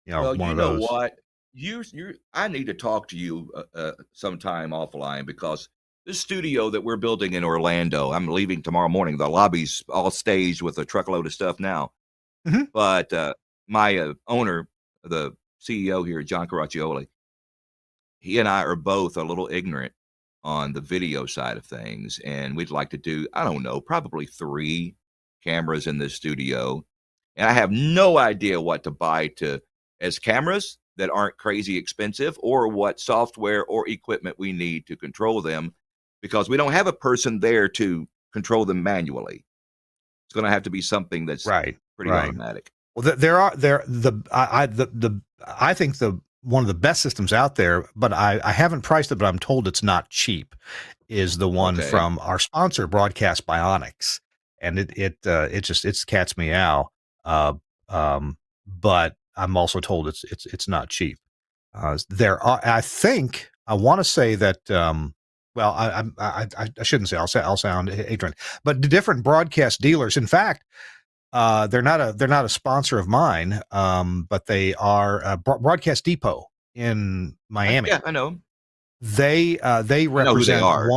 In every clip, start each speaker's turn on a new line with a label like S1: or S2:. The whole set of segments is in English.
S1: Well,
S2: one
S1: you
S2: of
S1: know
S2: those.
S1: what? I need to talk to you sometime offline because this studio that we're building in Orlando, I'm leaving tomorrow morning. The lobby's all staged with a truckload of stuff now.
S2: Mhm.
S1: But my owner, the CEO here, John Caraccioli, he and I are both a little ignorant on the video side of things, and we'd like to do, I don't know, probably 3 cameras in this studio, and I have no idea what to buy to as cameras that aren't crazy expensive or what software or equipment we need to control them because we don't have a person there to control them manually. It's gonna have to be something that's
S2: Right,
S1: pretty
S2: right.
S1: automatic.
S2: Well, I think the one of the best systems out there, but I haven't priced it, but I'm told it's not cheap, is the one
S1: Okay.
S2: from our sponsor, Broadcast Bionics, and it's cat's meow. Uh, but I'm also told it's not cheap. There are, I think, I want to say that. Well, I shouldn't say. I'll sound ignorant, but the different broadcast dealers. In fact, they're not a sponsor of mine, but they are Broadcast Depot in
S1: Yeah,
S2: Miami.
S1: I know.
S2: They
S1: I know who they
S2: represent
S1: are.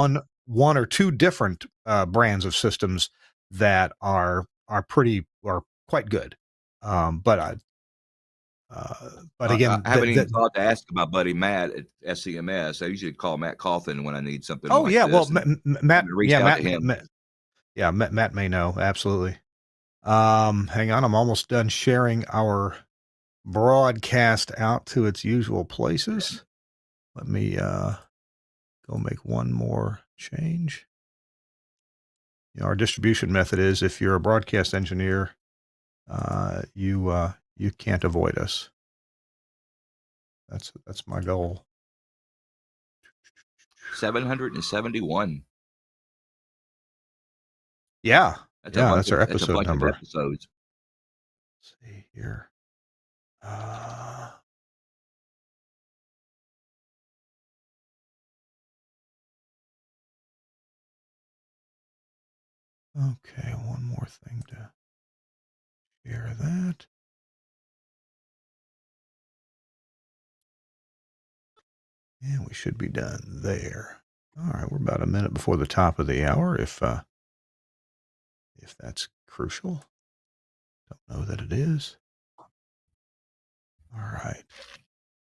S2: one or two different brands of systems that are quite good. Um, but I, but
S1: I
S2: again,
S1: haven't even thought to ask my buddy Matt at SCMS. I usually call Matt Cawthon when I need something
S2: oh
S1: like
S2: yeah, well
S1: this, and
S2: Matt,
S1: reach
S2: yeah
S1: out to
S2: Matt,
S1: him.
S2: yeah Matt may know absolutely. Hang on, I'm almost done sharing our broadcast out to its usual places. Let me go make one more change. Our distribution method is if you're a broadcast engineer, you can't avoid us. That's my goal.
S1: 771.
S2: Yeah,
S1: That's a
S2: yeah,
S1: bunch
S2: that's
S1: of
S2: our episode number.
S1: episodes.
S2: Let's see here. Okay, one more thing to share that. And we should be done there. All right, we're about a minute before the top of the hour, if that's crucial. Don't know that it is. All right.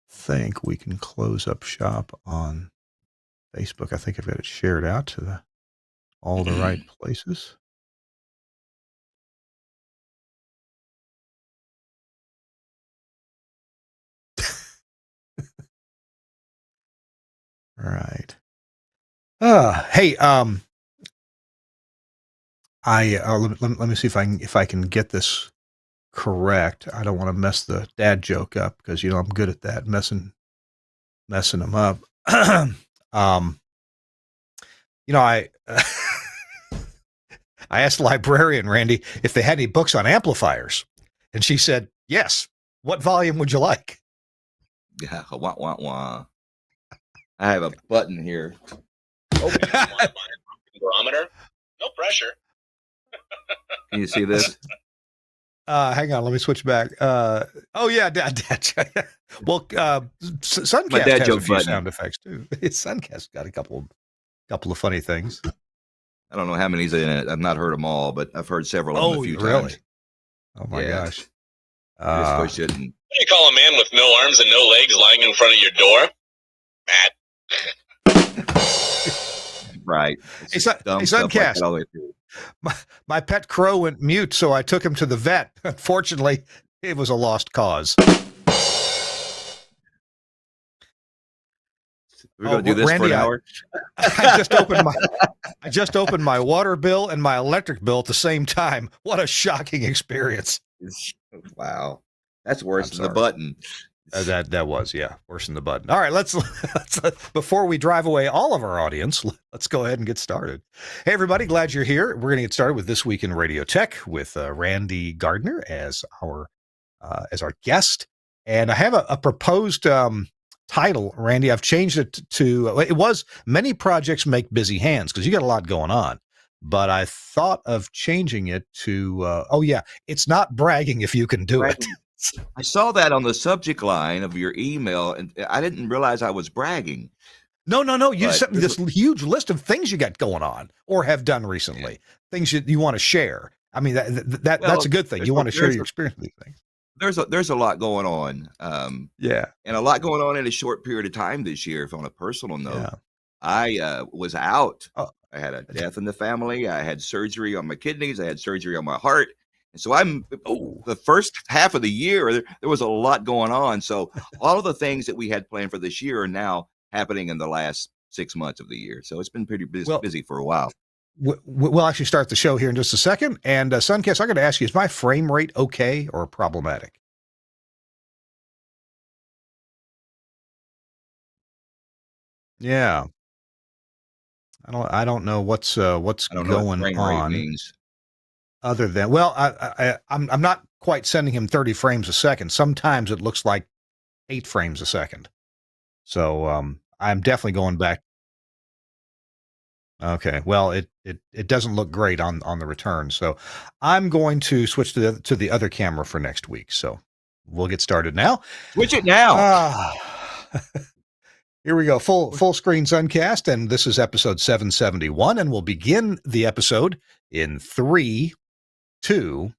S2: Think we can close up shop on Facebook. I think I've got it shared out to all the right places. All right. Hey, let me see if I can get this correct. I don't want to mess the dad joke up because I'm good at that, messing them up. I I asked the librarian Randy if they had any books on amplifiers, and she said yes. What volume would you like?
S1: Yeah, wah, wah, wah. I have a button here.
S3: Oh, barometer? No pressure.
S1: Can you see this?
S2: Hang on, let me switch back. Oh yeah, dad. Well, Suncast has a few sound effects too. Suncast got a couple of funny things.
S1: I don't know how many's in it. I've not heard them all, but I've heard several of them a few times.
S2: Oh my gosh.
S1: Just shouldn't.
S3: What do you call a man with no arms and no legs lying in front of your door? Matt.
S1: Right.
S2: Hey, Suncast. Like my pet crow went mute, so I took him to the vet. Unfortunately, it was a lost cause.
S1: We're going to do this
S2: Randy,
S1: for an hour.
S2: I just opened my water bill and my electric bill at the same time. What a shocking experience!
S1: Wow, that's worse than the button.
S2: That was worse than the button. All right, let's before we drive away all of our audience, let's go ahead and get started. Hey everybody, glad you're here. We're going to get started with This Week in Radio Tech with Randy Gardner as our guest, and I have a proposed title, Randy. I've changed it to it was Many Projects Make Busy Hands because you got a lot going on, but I thought of changing it to it's not bragging if you can do it.
S1: I saw that on the subject line of your email, and I didn't realize I was bragging.
S2: No. You
S1: But
S2: sent me this huge list of things you got going on or have done
S1: yeah.
S2: recently, things you want to share. I mean, that's
S1: Well,
S2: a good thing. You want to share your experience with these things.
S1: there's a lot going on,
S2: Yeah.
S1: and a lot going on in a short period of time this year. If on a personal note,
S2: Yeah.
S1: I was out.
S2: Oh,
S1: I had a death in the family. I had surgery on my kidneys. I had surgery on my heart. And so I'm
S2: oh,
S1: the first half of the year, there was a lot going on. So all of the things that we had planned for this year are now happening in the last 6 months of the year. So it's been pretty
S2: well,
S1: busy for a while.
S2: we'll actually start the show here in just a second. And Suncast, I got to ask you, is my frame rate okay or problematic? Yeah. I don't know what's
S1: I don't know what
S2: going
S1: frame rate
S2: on
S1: means.
S2: other than, well, I'm not quite sending him 30 frames a second. Sometimes it looks like 8 frames a second. So I'm definitely going back. Okay. Well, it doesn't look great on the return. So I'm going to switch to the other camera for next week. So we'll get started now.
S1: Switch it now.
S2: Ah. Here we go. Full screen Suncast, and this is episode 771, and we'll begin the episode in 3, 2.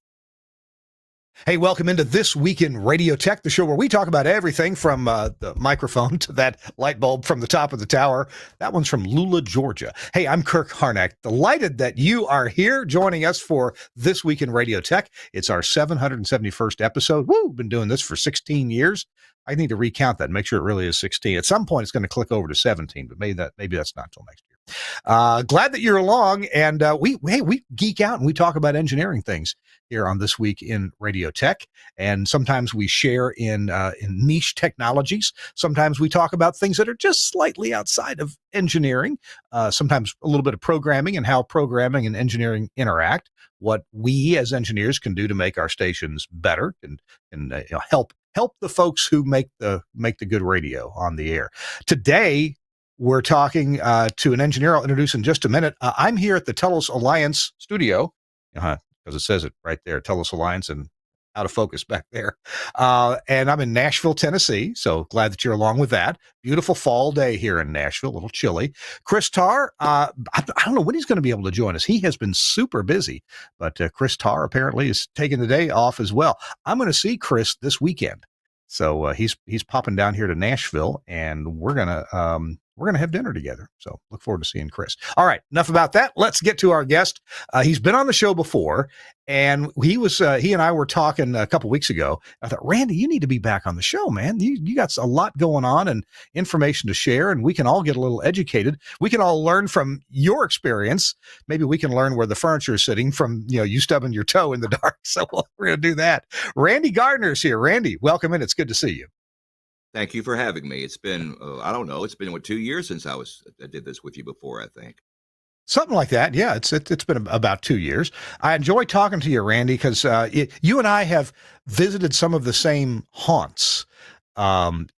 S2: Hey, welcome into This Week in Radio Tech, the show where we talk about everything from the microphone to that light bulb from the top of the tower. That one's from Lula, Georgia. Hey, I'm Kirk Harnack. Delighted that you are here joining us for This Week in Radio Tech. It's our 771st episode. Woo, been doing this for 16 years. I need to recount that and make sure it really is 16. At some point, it's going to click over to 17, but maybe that's not till next year. Glad that you're along, and we geek out and we talk about engineering things here on This Week in Radio Tech, and sometimes we share in niche technologies. Sometimes we talk about things that are just slightly outside of engineering. Sometimes a little bit of programming and how programming and engineering interact. What we as engineers can do to make our stations better and help the folks who make the good radio on the air. Today, we're talking to an engineer I'll introduce in just a minute. I'm here at the Telos Alliance studio, because it says it right there, Telos Alliance, and out of focus back there. And I'm in Nashville, Tennessee, so glad that you're along with that. Beautiful fall day here in Nashville, a little chilly. Chris Tarr, I don't know when he's going to be able to join us. He has been super busy, but Chris Tarr apparently is taking the day off as well. I'm going to see Chris this weekend. So he's popping down here to Nashville, and we're gonna have dinner together. So look forward to seeing Chris. All right, enough about that. Let's get to our guest. He's been on the show before, and he and I were talking a couple weeks ago. I thought, Randy, you need to be back on the show, man. You got a lot going on and information to share, and we can all get a little educated. We can all learn from your experience. Maybe we can learn where the furniture is sitting from you stubbing your toe in the dark. So we're going to do that. Randy Gardner's here. Randy, welcome in. It's good to see you.
S1: Thank you for having me. It's been, I don't know, it's been 2 years since I did this with you before, I think.
S2: Something like that. Yeah, it's been about 2 years. I enjoy talking to you, Randy, because you and I have visited some of the same haunts.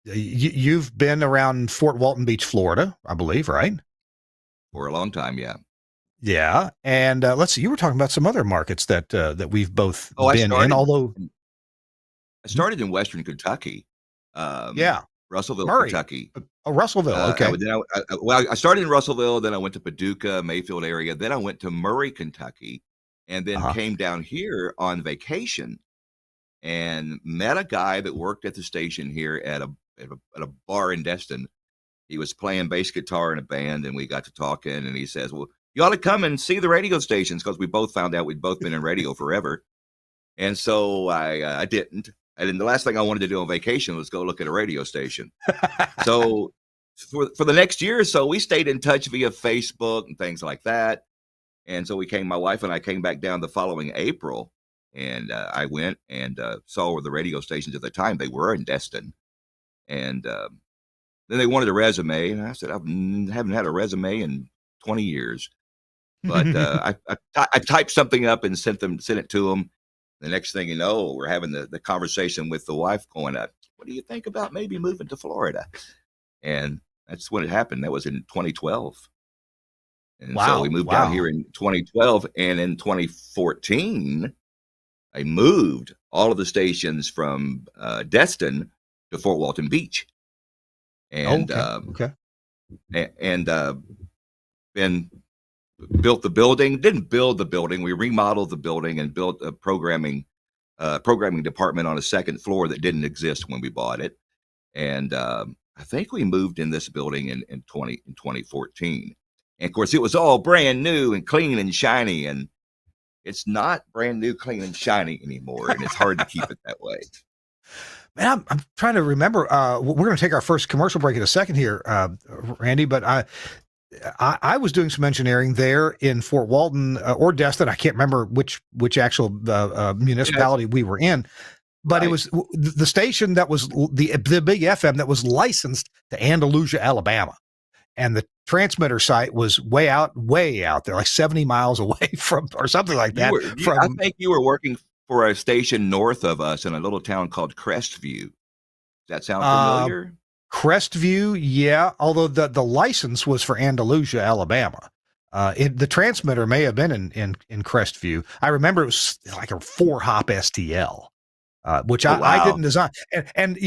S2: You've been around Fort Walton Beach, Florida, I believe, right?
S1: For a long time, yeah.
S2: Yeah, and let's see. You were talking about some other markets that we've both been in. Although
S1: I started in Western Kentucky.
S2: Yeah,
S1: Russellville,
S2: Murray.
S1: Kentucky.
S2: Oh, Russellville. Okay.
S1: I started in Russellville, then I went to Paducah, Mayfield area. Then I went to Murray, Kentucky, and then came down here on vacation and met a guy that worked at the station here at a bar in Destin. He was playing bass guitar in a band, and we got to talking. And he says, "Well, you ought to come and see the radio stations," because we both found out we'd both been in radio forever. And so I didn't. And the last thing I wanted to do on vacation was go look at a radio station. So for the next year or so, we stayed in touch via Facebook and things like that. And so my wife and I came back down the following April, and I went and saw where the radio stations at the time, they were in Destin. And then they wanted a resume, and I said, I haven't had a resume in 20 years. But I typed something up and sent it to them. The next thing you know, we're having the conversation with the wife going, what do you think about maybe moving to Florida? And that's when it happened. That was in 2012. And so we moved down here in 2012. And in 2014, I moved all of the stations from Destin to Fort Walton Beach, and
S2: Okay.
S1: And then built the building. Didn't build the building. We remodeled the building and built a programming department on a second floor that didn't exist when we bought it. And I think we moved in this building in 2014. And of course, it was all brand new and clean and shiny. And it's not brand new, clean and shiny anymore. And it's hard to keep it that way.
S2: Man, I'm trying to remember. We're going to take our first commercial break in a second here, Randy. But I was doing some engineering there in Fort Walton or Destin. I can't remember which actual municipality we were in. But It was the station that was the big FM that was licensed to Andalusia, Alabama. And the transmitter site was way out there, like 70 miles away from, or something like that.
S1: I think you were working for a station north of us in a little town called Crestview. Does that sound familiar?
S2: Crestview, yeah. Although the license was for Andalusia, Alabama. The transmitter may have been in Crestview. I remember it was like a 4-hop STL. Which I didn't design. And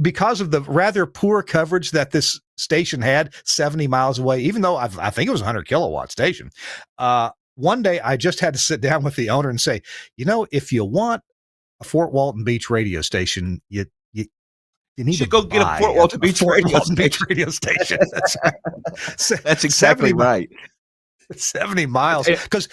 S2: because of the rather poor coverage that this station had 70 miles away, even though I think it was a 100 kilowatt station, one day I just had to sit down with the owner and say, if you want a Fort Walton Beach radio station, you need to
S1: go get a Fort Walton Beach
S2: radio station.
S1: That's exactly right.
S2: 70 miles. Because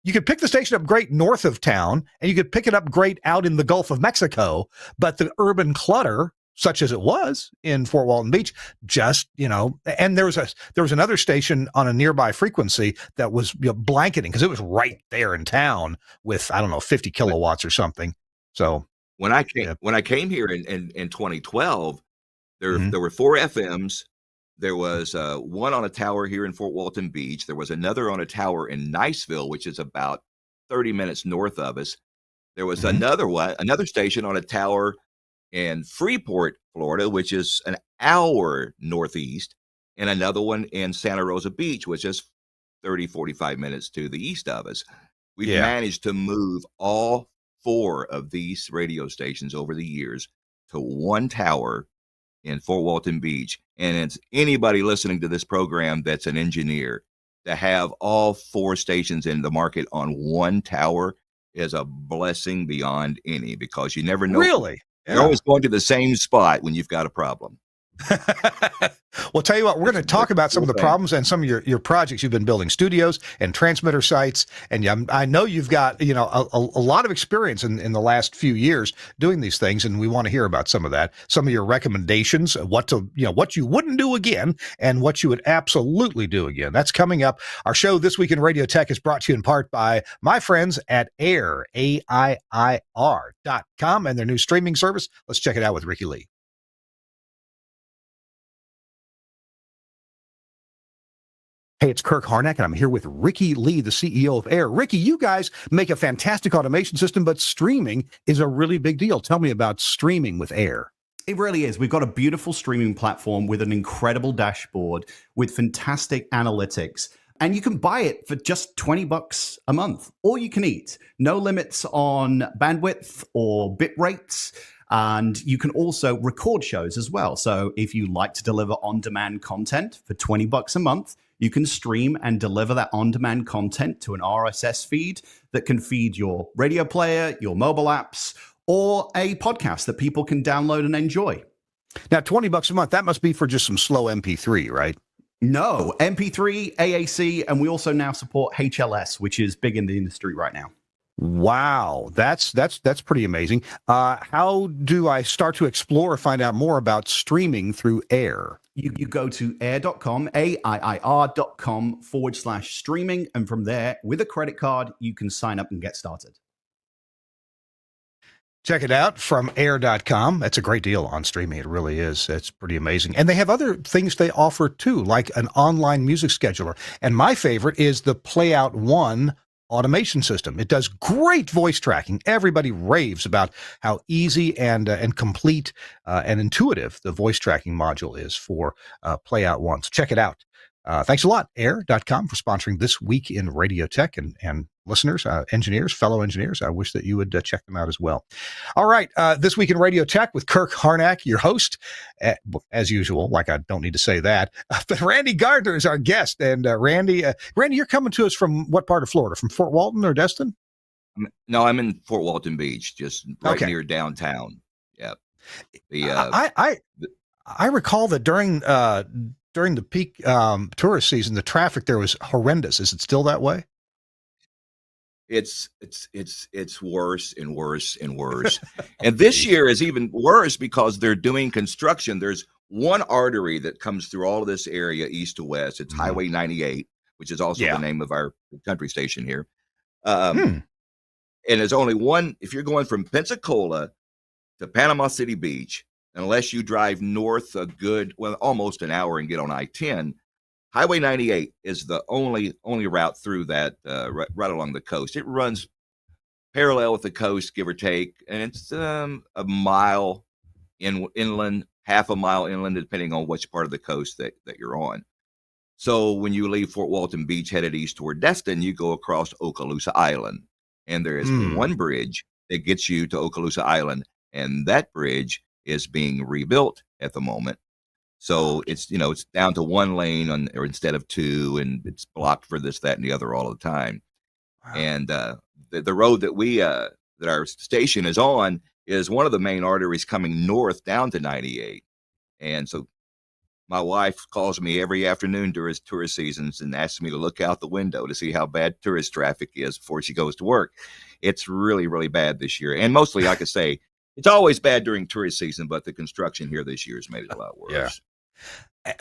S2: you could pick the station up great north of town, and you could pick it up great out in the Gulf of Mexico. But the urban clutter, such as it was in Fort Walton Beach, just, and there was another station on a nearby frequency that was blanketing because it was right there in town with, 50 kilowatts or something. So
S1: when I came here in 2012, there were 4 FMs. There was one on a tower here in Fort Walton Beach. There was another on a tower in Niceville, which is about 30 minutes north of us. There was another station on a tower in Freeport, Florida, which is an hour northeast, and another one in Santa Rosa Beach, which is 30, 45 minutes to the east of us. We've managed to move all 4 of these radio stations over the years to one tower in Fort Walton Beach. And it's anybody listening to this program that's an engineer, to have all 4 stations in the market on one tower is a blessing beyond any, because you never know.
S2: Really?
S1: You're always going to the same spot when you've got a problem.
S2: Well, tell you what, we're going to talk about some of the problems and some of your projects. You've been building studios and transmitter sites, and I know you've got a lot of experience in the last few years doing these things, and we want to hear about some of that. Some of your recommendations, what you wouldn't do again, and what you would absolutely do again. That's coming up. Our show This Week in Radio Tech is brought to you in part by my friends at AIR.com and their new streaming service. Let's check it out with Ricky Lee. Hey, it's Kirk Harnack, and I'm here with Ricky Lee, the CEO of AIR. Ricky, you guys make a fantastic automation system, but streaming is a really big deal. Tell me about streaming with AIR.
S4: It really is. We've got a beautiful streaming platform with an incredible dashboard with fantastic analytics. And you can buy it for just $20 a month. All you can eat. No limits on bandwidth or bit rates. And you can also record shows as well. So if you like to deliver on-demand content for $20 a month, you can stream and deliver that on-demand content to an RSS feed that can feed your radio player, your mobile apps, or a podcast that people can download and enjoy.
S2: Now, $20 a month, that must be for just some slow MP3, right?
S4: No, MP3, AAC, and we also now support HLS, which is big in the industry right now.
S2: Wow, that's pretty amazing. How do I start to explore or find out more about streaming through AIR?
S4: You go to air.com, AIIR.com/streaming. And from there, with a credit card, you can sign up and get started.
S2: Check it out from air.com. That's a great deal on streaming. It really is. It's pretty amazing. And they have other things they offer too, like an online music scheduler. And my favorite is the Playout One automation system. It does great voice tracking. Everybody raves about how easy and complete and intuitive the voice tracking module is for Playout One. So check it out. Thanks a lot, air.com, for sponsoring This Week in Radio Tech. And listeners, engineers, fellow engineers, I wish that you would check them out as well. All right. This Week in Radio Tech with Kirk Harnack, your host, as usual, like I don't need to say that. But Randy Gardner is our guest. And Randy, you're coming to us from what part of Florida? From Fort Walton or Destin?
S1: No, I'm in Fort Walton Beach, just right near downtown. Yeah.
S2: I recall that during the peak tourist season, the traffic there was horrendous. Is it still that way?
S1: It's worse and worse and worse. And this year is even worse because they're doing construction. There's one artery that comes through all of this area, east to west. It's Highway 98, which is also the name of our country station here. And there's only one, if you're going from Pensacola to Panama City Beach, unless you drive north a good, almost an hour and get on I-10, Highway 98 is the only route through that, right along the coast. It runs parallel with the coast, give or take, and it's a mile inland, half a mile inland, depending on which part of the coast that you're on. So when you leave Fort Walton Beach headed east toward Destin, you go across Okaloosa Island, and there is one bridge that gets you to Okaloosa Island, and that bridge is being rebuilt at the moment. So it's down to one lane or instead of two, and it's blocked for this, that, and the other all the time. Wow. And the road that that our station is on is one of the main arteries coming north down to 98. And so my wife calls me every afternoon during tourist seasons and asks me to look out the window to see how bad tourist traffic is before she goes to work. It's really, really bad this year. And mostly, like I say, it's always bad during tourist season, but the construction here this year has made it a lot worse.
S2: Yeah.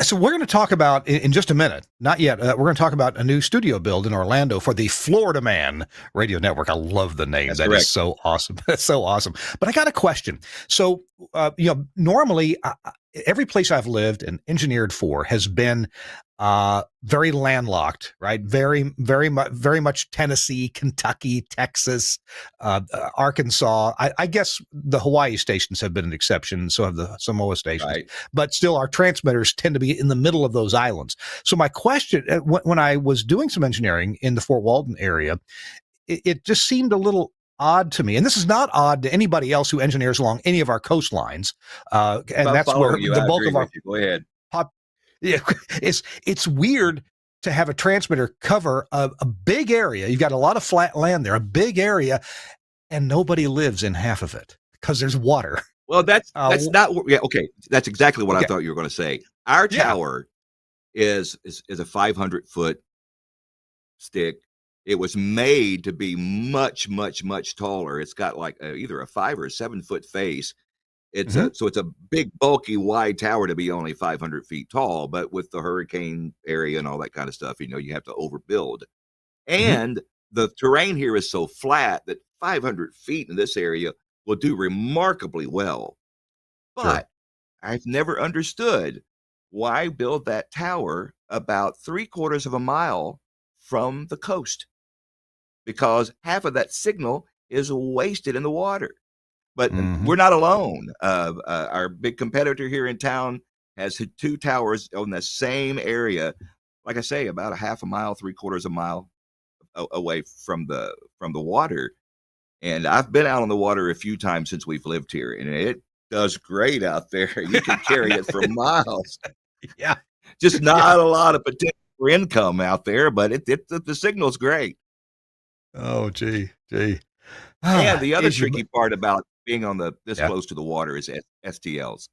S2: So we're going to talk about, in just a minute, not yet, we're going to talk about a new studio build in Orlando for the Florida Man Radio Network. I love the name. That is so awesome. That's so awesome. But I got a question. So, normally every place I've lived and engineered for has been very landlocked, right? Very, very much Tennessee, Kentucky, Texas, Arkansas. I guess the Hawaii stations have been an exception. So have the Samoa stations, right. But still our transmitters tend to be in the middle of those islands. So my question, when I was doing some engineering in the Fort Walton area, it just seemed a little odd to me, and this is not odd to anybody else who engineers along any of our coastlines, and that's where the bulk of our
S1: go ahead.
S2: Yeah, it's weird to have a transmitter cover a big area. You've got a lot of flat land there, a big area, and nobody lives in half of it because there's water.
S1: Well, that's not what. Yeah, okay, that's exactly what I thought you were going to say. Our tower is a 500-foot stick. It was made to be much, much, much taller. It's got like either a 5 or 7 foot face. It's it's a big, bulky, wide tower to be only 500 feet tall. But with the hurricane area and all that kind of stuff, you have to overbuild. And the terrain here is so flat that 500 feet in this area will do remarkably well. But I've never understood why build that tower about 3/4 of a mile from the coast, because half of that signal is wasted in the water. But we're not alone. Our big competitor here in town has 2 towers on the same area, like I say, about a half a mile, 3/4 a mile away from the water. And I've been out on the water a few times since we've lived here, and it does great out there. You can carry it for miles.
S2: Yeah,
S1: just not a lot of potential for income out there, but the signal's great.
S2: Oh, gee.
S1: And the other tricky part about being on this close to the water is STLs.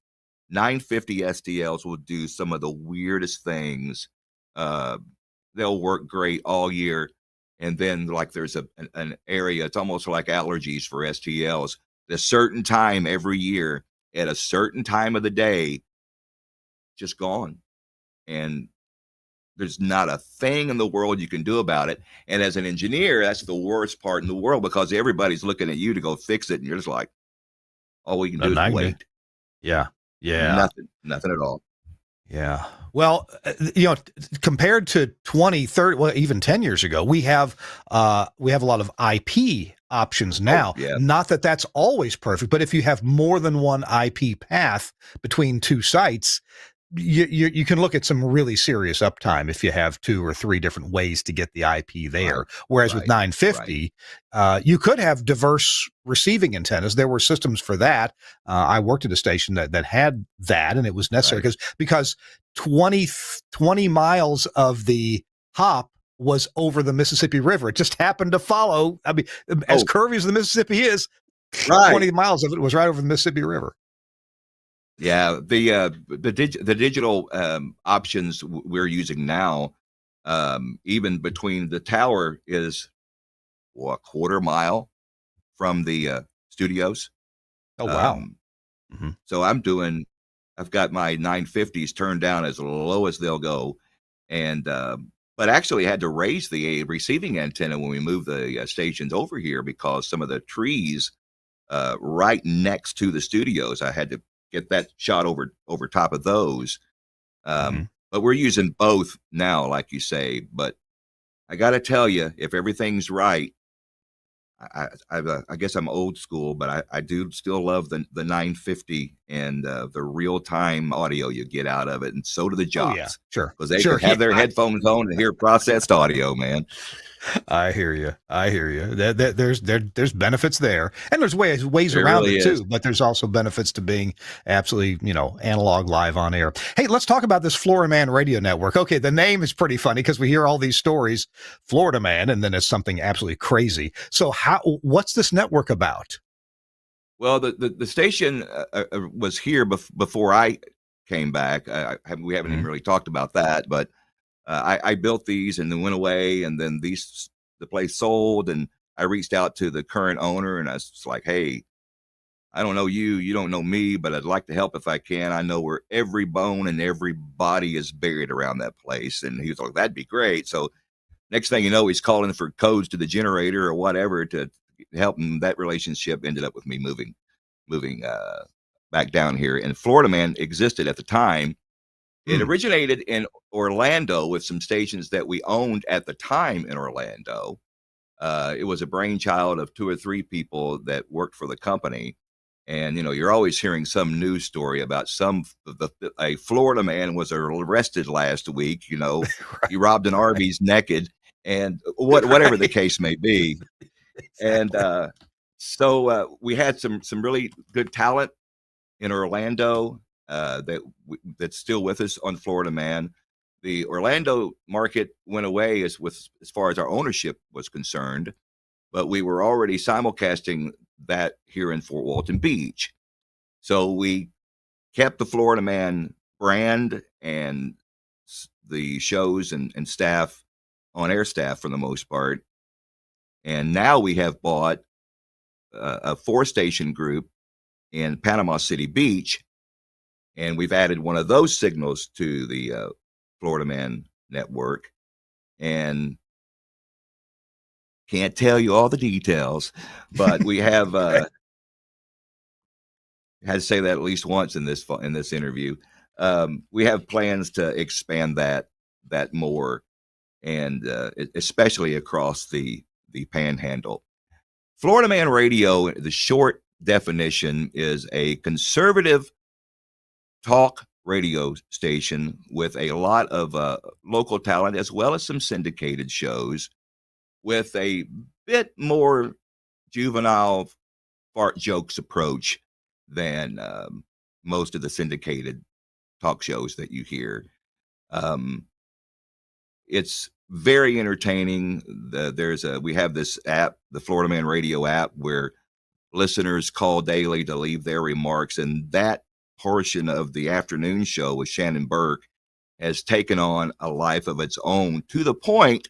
S1: 950 STLs will do some of the weirdest things. They'll work great all year. And then like there's an area, it's almost like allergies for STLs. At a certain time every year, at a certain time of the day, just gone. And there's not a thing in the world you can do about it. And as an engineer, that's the worst part in the world, because everybody's looking at you to go fix it. And you're just like, all we can do is wait.
S2: Yeah.
S1: Nothing at all.
S2: Yeah. Well, compared to 20, 30, well, even 10 years ago, we have a lot of IP options now. Not that that's always perfect, but if you have more than one IP path between 2 sites, you can look at some really serious uptime if you have 2 or 3 different ways to get the IP there.
S1: Right,
S2: Whereas with
S1: right, right.
S2: 950, you could have diverse receiving antennas. There were systems for that. I worked at a station that had that, and it was necessary
S1: Right.
S2: because 20 miles of the hop was over the Mississippi River. It just happened to follow. I mean, as
S1: Oh,
S2: curvy as the Mississippi is,
S1: right.
S2: 20 miles of it was right over the Mississippi River.
S1: Yeah, the digital options we're using now, even between the tower is a quarter mile from the studios.
S2: Oh, wow.
S1: Um,
S2: Hmm.
S1: so I've got my 950s turned down as low as they'll go, and but actually had to raise the receiving antenna when we moved the stations over here because some of the trees right next to the studios. I had to get that shot over top of those.
S2: Hmm.
S1: But we're using both now, like you say. But I got to tell you, if everything's right, I guess I'm old school, but I do still love the 950 and the real time audio you get out of it, and so do the
S2: Oh, yeah,
S1: jocks
S2: sure,
S1: because they can
S2: sure. Yeah,
S1: have their headphones on and hear processed audio, man.
S2: I hear you. I hear you. There's benefits there, and there's ways
S1: There
S2: around
S1: really
S2: it
S1: is.
S2: too. But there's also benefits to being absolutely, analog live on air. Hey, let's talk about this Florida Man Radio Network. Okay, the name is pretty funny because we hear all these stories, Florida Man, and then it's something absolutely crazy. So, what's this network about?
S1: Well, the station was here before I came back. We haven't even
S2: Mhm.
S1: really talked about that, but I built these and then went away, and then the place sold, and I reached out to the current owner, and I was like, "Hey, I don't know you, you don't know me, but I'd like to help if I can. I know where every bone and every body is buried around that place." And he was like, "That'd be great." So next thing you know, he's calling for codes to the generator or whatever to help him. That relationship ended up with me moving back down here. And Florida Man existed at the time. It
S2: Mm.
S1: originated in Orlando with some stations that we owned at the time in Orlando. It was a brainchild of 2 or 3 people that worked for the company. And you're always hearing some news story about a Florida man was arrested last week. He robbed an Arby's naked, and whatever the
S2: Right.
S1: case may be. And
S2: Exactly.
S1: so we had some really good talent in Orlando that's still with us on Florida Man. The Orlando market went away as far as our ownership was concerned, but we were already simulcasting that here in Fort Walton Beach. So we kept the Florida Man brand and the shows and staff on air staff for the most part. And now we have bought a 4 station group in Panama City Beach, and we've added one of those signals to the Florida Man network. And can't tell you all the details, but we have had to say that at least once in this interview. We have plans to expand that more, and especially across the Panhandle. Florida Man Radio, the short definition, is a conservative talk radio station with a lot of local talent as well as some syndicated shows with a bit more juvenile fart jokes approach than most of the syndicated talk shows that you hear. Um, it's very entertaining. We have this app, the Florida Man Radio app, where listeners call daily to leave their remarks, and that portion of the afternoon show with Shannon Burke has taken on a life of its own, to the point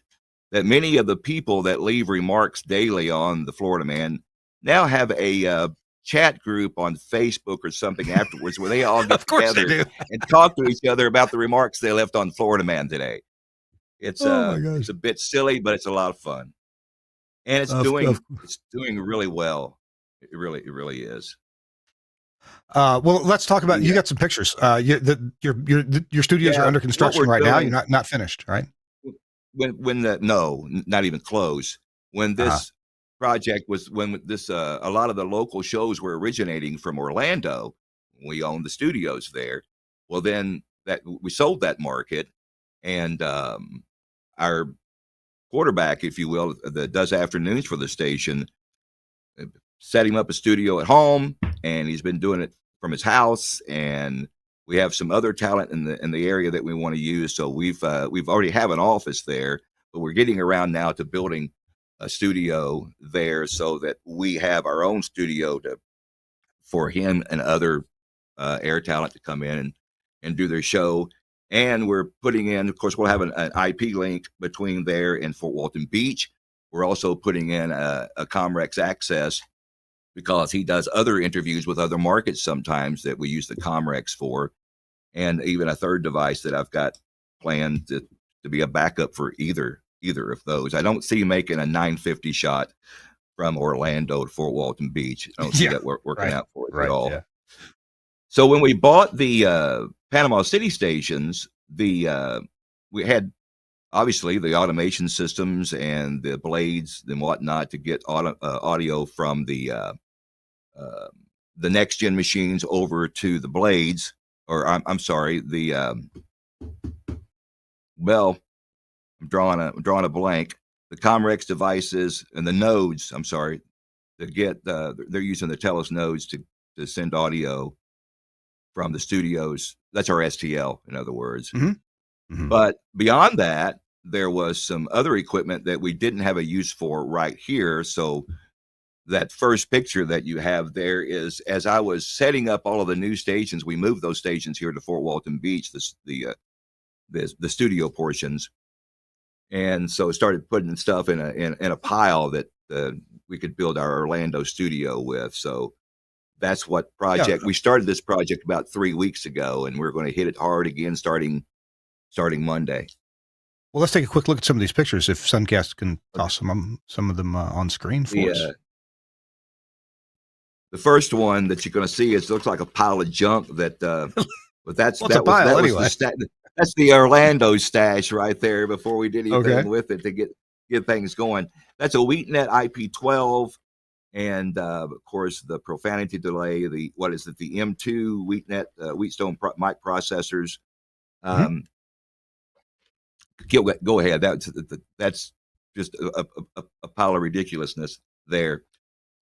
S1: that many of the people that leave remarks daily on the Florida Man now have a chat group on Facebook or something afterwards where they all get
S2: Of course they
S1: together
S2: do.
S1: and talk to each other about the remarks they left on Florida Man today. It's
S2: Oh my
S1: it's
S2: gosh.
S1: a bit silly, but it's a lot of fun, and it's
S2: Of,
S1: doing
S2: of
S1: it's doing really well. It really is.
S2: well, let's talk about. You
S1: The
S2: got some pictures. Your studios are
S1: Yeah,
S2: under
S1: what
S2: construction
S1: we're
S2: right now. You're
S1: doing
S2: not finished, right?
S1: when the no, not even close. When
S2: Uh huh.
S1: this project was when this a lot of the local shows were originating from Orlando. We owned the studios there. Well, then that we sold that market, and our quarterback, if you will, that does afternoons for the station, set him up a studio at home, and he's been doing it from his house. And we have some other talent in the area that we want to use. So we've already have an office there, but we're getting around now to building a studio there so that we have our own studio for him and other air talent to come in and do their show. And we're putting in, of course, we'll have an IP link between there and Fort Walton Beach. We're also putting in a Comrex access because he does other interviews with other markets sometimes that we use the Comrex for, and even a third device that I've got planned to be a backup for either of those. I don't see making a 950 shot from Orlando to Fort Walton Beach. I don't see that working out for us at all. Yeah. So when we bought the Panama City stations, we had obviously the automation systems and the blades and whatnot to get audio from the next gen machines over to the blades, or I'm sorry, well, I'm drawing a blank. The Comrex devices and the nodes, I'm sorry, to get they're using the Telus nodes to send audio from the studios. That's our STL, in other words.
S2: Mm-hmm. Mm-hmm.
S1: But beyond that, there was some other equipment that we didn't have a use for right here. So that first picture that you have there is, as I was setting up all of the new stations, we moved those stations here to Fort Walton Beach, the studio portions. And so started putting stuff in a pile that we could build our Orlando studio with. So that's what project we started this project about 3 weeks ago, and we're going to hit it hard again starting Monday.
S2: Well, let's take a quick look at some of these pictures. If Suncast can toss some of them on screen for us.
S1: The first one that you're going to see looks like a pile of junk that, but that's that's the Orlando stash right there before we did anything with it to get things going. That's a WheatNet IP12, and of course the profanity delay. The M2 WheatNet Wheatstone mic processors. Go ahead. That's just a pile of ridiculousness there.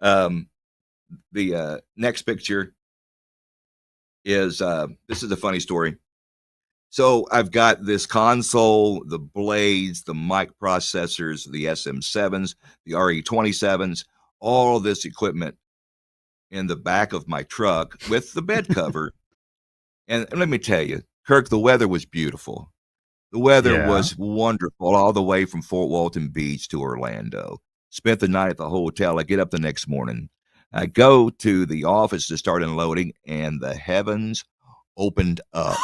S1: The next picture is this is a funny story. So I've got this console, the blades, the mic processors, the SM7s, the RE27s, all of this equipment in the back of my truck with the bed cover. And let me tell you, Kirk, the weather was beautiful. The weather was wonderful all the way from Fort Walton Beach to Orlando. Spent the night at the hotel. I get up the next morning. I go to the office to start unloading, and the heavens opened up.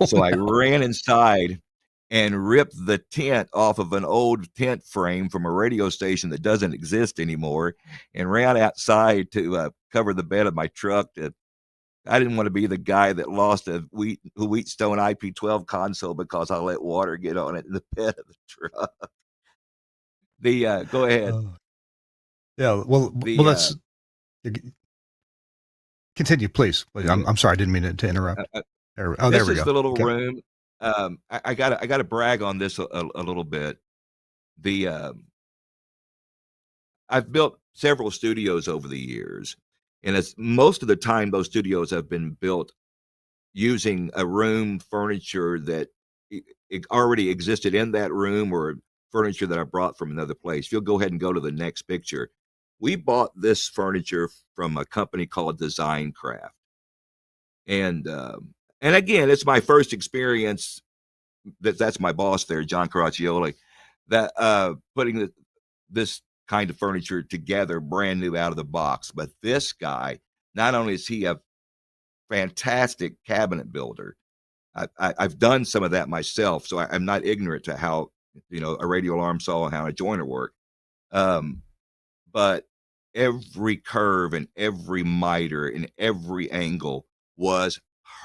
S1: So I ran inside and ripped the tent off of an old tent frame from a radio station that doesn't exist anymore, and ran outside to cover the bed of my truck. I didn't want to be the guy that lost a Wheatstone IP12 console because I let water get on it in the bed of the truck. Go ahead.
S2: Well, let's continue, please. I'm sorry, I didn't mean to interrupt. There we go.
S1: This is the little room. I got to brag on this a little bit. I've built several studios over the years, and it's most of the time those studios have been built using a room furniture that it already existed in that room, or furniture that I brought from another place. If you'll go ahead and go to the next picture, we bought this furniture from a company called Design Craft, and again, it's my first experience. That's my boss there, John Caraccioli, that putting this kind of furniture together brand new out of the box. But this guy, not only is he a fantastic cabinet builder, I've done some of that myself, so I'm not ignorant to how a radio alarm saw and how a joiner work. But every curve and every miter and every angle was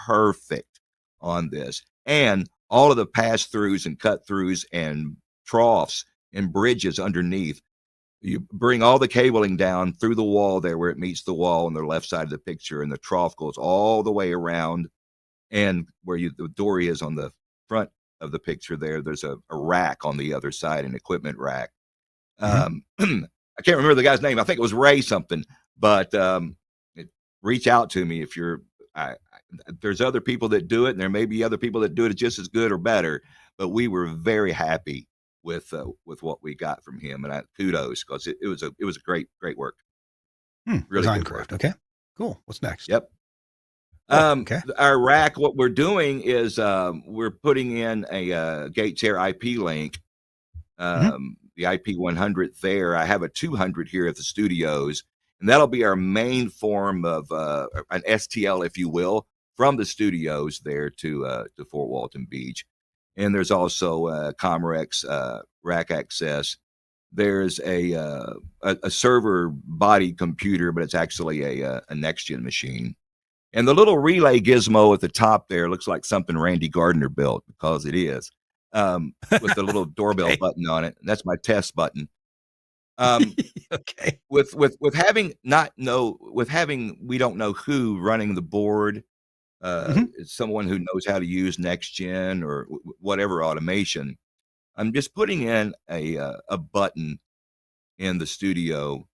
S1: perfect on this, and all of the pass throughs and cut throughs and troughs and bridges underneath. You bring all the cabling down through the wall there where it meets the wall on the left side of the picture, and the trough goes all the way around. And where the door is on the front of the picture there's a rack on the other side, an equipment rack.
S2: Mhm.
S1: I can't remember the guy's name. I think it was Ray something, but reach out to me if you're. There's other people that do it, and there may be other people that do it just as good or better. But we were very happy with what we got from him, and kudos, because it was a great work, really
S2: Design
S1: good
S2: craft.
S1: work.
S2: Okay, cool. What's next?
S1: Yep.
S2: Okay.
S1: Our rack, what we're doing is we're putting in a gate chair IP link. The IP 100 there. I have a 200 here at the studios, and that'll be our main form of an STL, if you will, from the studios there to Fort Walton Beach. And there's also Comrex rack access. There's a server body computer, but it's actually a next gen machine. And the little relay gizmo at the top there looks like something Randy Gardner built, because it is, with the little doorbell
S2: Okay.
S1: button on it. That's my test button. Um,
S2: Okay.
S1: with having we don't know who running the board, it's someone who knows how to use next gen or whatever automation. I'm just putting in a button in the studio,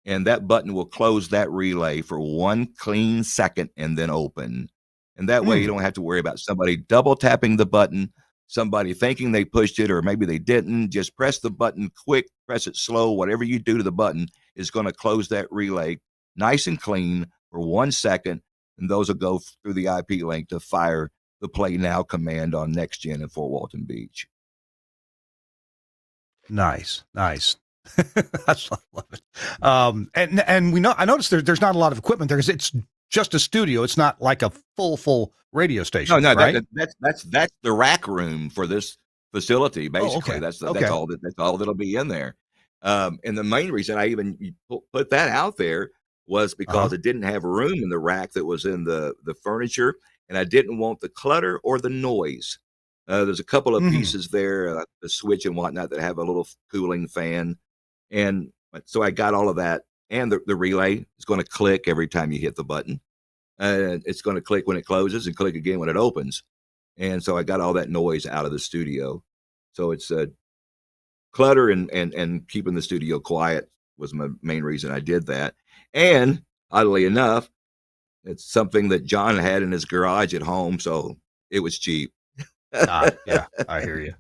S1: and that button will close that relay for 1 clean second and then open. And that way you don't have to worry about somebody double tapping the button, somebody thinking they pushed it or maybe they didn't. Just press the button quick, press it slow. Whatever you do to the button is going to close that relay nice and clean for 1 second. And those will go through the IP link to fire the Play Now command on Next Gen in Fort Walton Beach.
S2: Nice. I love it. And I noticed there's not a lot of equipment there, because it's just a studio. It's not like a full radio station.
S1: No,
S2: right?
S1: that's the rack room for this facility.
S2: Oh,
S1: Basically,
S2: okay.
S1: that's
S2: Okay.
S1: all that'll be in there. And the main reason I even put that out there was because it didn't have room in the rack that was in the furniture, and I didn't want the clutter or the noise. There's a couple of pieces there, the switch and whatnot, that have a little cooling fan, and so I got all of that. And the relay is going to click every time you hit the button. It's going to click when it closes and click again when it opens. And so I got all that noise out of the studio. So it's clutter and keeping the studio quiet was my main reason I did that. And oddly enough, it's something that John had in his garage at home, so it was cheap.
S2: Yeah, I hear you.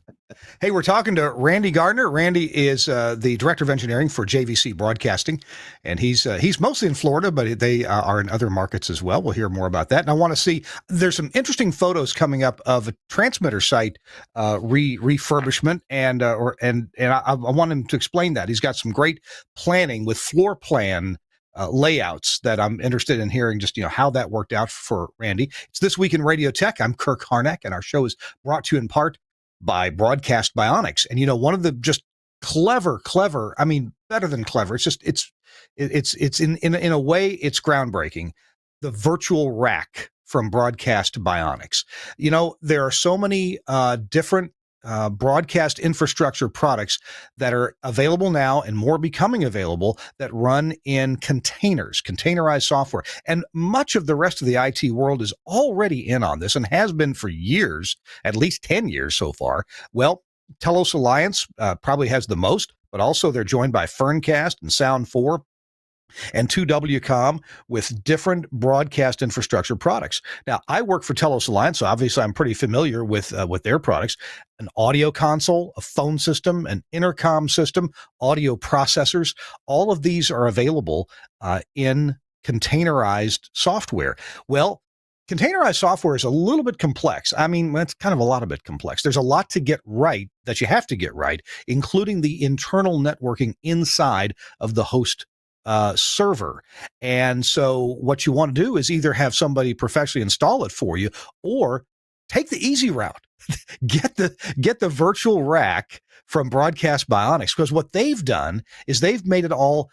S2: Hey, we're talking to Randy Gardner. Randy is the director of engineering for JVC Broadcasting, and he's mostly in Florida, but they are in other markets as well. We'll hear more about that. And I want to see, there's some interesting photos coming up of a transmitter site refurbishment, and I want him to explain that. He's got some great planning with floor plan layouts that I'm interested in hearing, just how that worked out for Randy. It's This Week in Radio Tech. I'm Kirk Harnack, and our show is brought to you in part by Broadcast Bionics. And one of the just clever, I mean, better than clever, it's just it's in a way, it's groundbreaking, the virtual rack from Broadcast Bionics. There are so many different broadcast infrastructure products that are available now, and more becoming available, that run in containerized software. And much of the rest of the IT world is already in on this, and has been for years, at least 10 years so far. Well, Telos Alliance probably has the most, but also they're joined by Ferncast and Sound4 and 2WCOM with different broadcast infrastructure products. Now, I work for Telos Alliance, so obviously I'm pretty familiar with their products. An audio console, a phone system, an intercom system, audio processors. All of these are available in containerized software. Well, containerized software is a little bit complex. I mean, it's kind of a lot of bit complex. There's a lot to get right, that you have to get right, including the internal networking inside of the host server. And so what you want to do is either have somebody professionally install it for you, or take the easy route. Get the virtual rack from Broadcast Bionics, because what they've done is they've made it all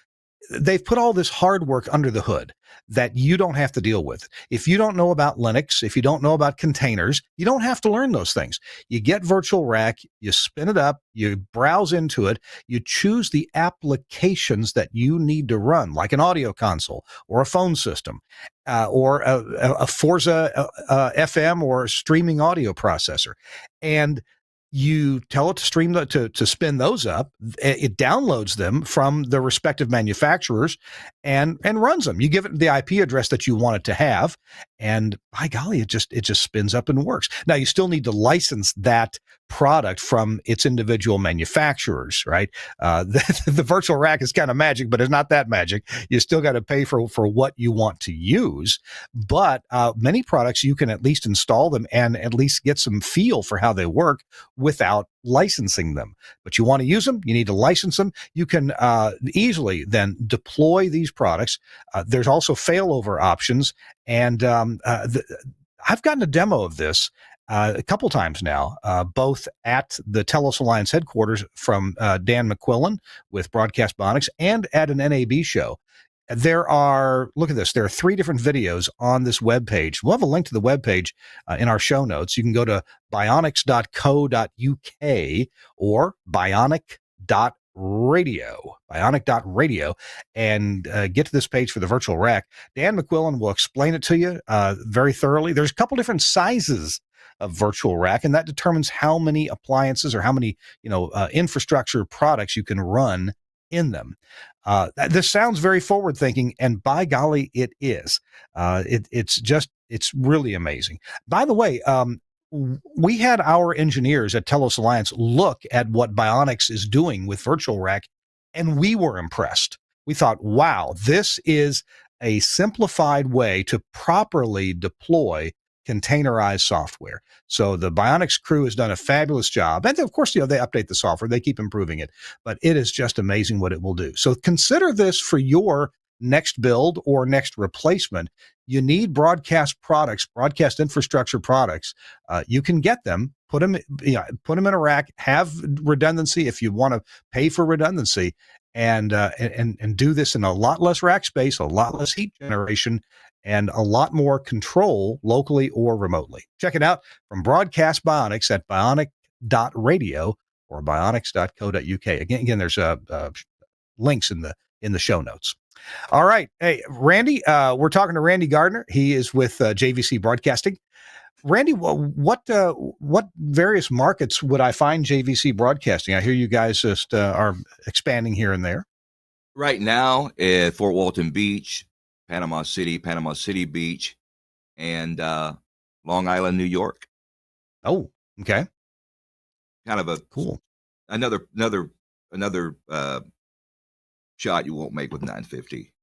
S2: they've put all this hard work under the hood that you don't have to deal with. If you don't know about Linux, if you don't know about containers, you don't have to learn those things. You get Virtual Rack, you spin it up, you browse into it, you choose the applications that you need to run, like an audio console or a phone system, or a Forza FM or streaming audio processor. And you tell it to stream to spin those up. It downloads them from the respective manufacturers and runs them. You give it the IP address that you want it to have, and by golly, it just spins up and works. Now you still need to license that product from its individual manufacturers, right? The virtual rack is kind of magic, but it's not that magic. You still got to pay for what you want to use. But many products you can at least install them and at least get some feel for how they work without licensing them. But you want to use them, you need to license them. You can easily then deploy these products. There's also failover options. And I've gotten a demo of this a couple times now, both at the Telos Alliance headquarters from Dan McQuillan with Broadcast Bionics and at an NAB show. Look at this, there are 3 different videos on this webpage. We'll have a link to the webpage in our show notes. You can go to bionics.co.uk or bionic.radio, and get to this page for the virtual rack. Dan McQuillan will explain it to you very thoroughly. There's a couple different sizes of virtual rack, and that determines how many appliances or how many infrastructure products you can run in them. This sounds very forward thinking, and by golly, it is. It's really amazing. By the way, we had our engineers at Telos Alliance look at what Bionics is doing with Virtual Rack, and we were impressed. We thought, wow, this is a simplified way to properly deploy containerized software. So the Bionics crew has done a fabulous job. And of course, they update the software, they keep improving it, but it is just amazing what it will do. So consider this for your next build or next replacement. You need broadcast products, broadcast infrastructure products. You can get them, put them in a rack, have redundancy if you want to pay for redundancy, and do this in a lot less rack space, a lot less heat generation, and a lot more control locally or remotely. Check it out from Broadcast Bionics at bionic.radio or bionics.co.uk. Again, there's links in the show notes. All right. Hey, Randy, we're talking to Randy Gardner. He is with JVC Broadcasting. Randy, what various markets would I find JVC Broadcasting? I hear you guys just are expanding here and there.
S1: Right now, Fort Walton Beach, Panama City Beach, and Long Island, New York.
S2: Oh, okay.
S1: Kind of a
S2: cool.
S1: Another shot you won't make with 950.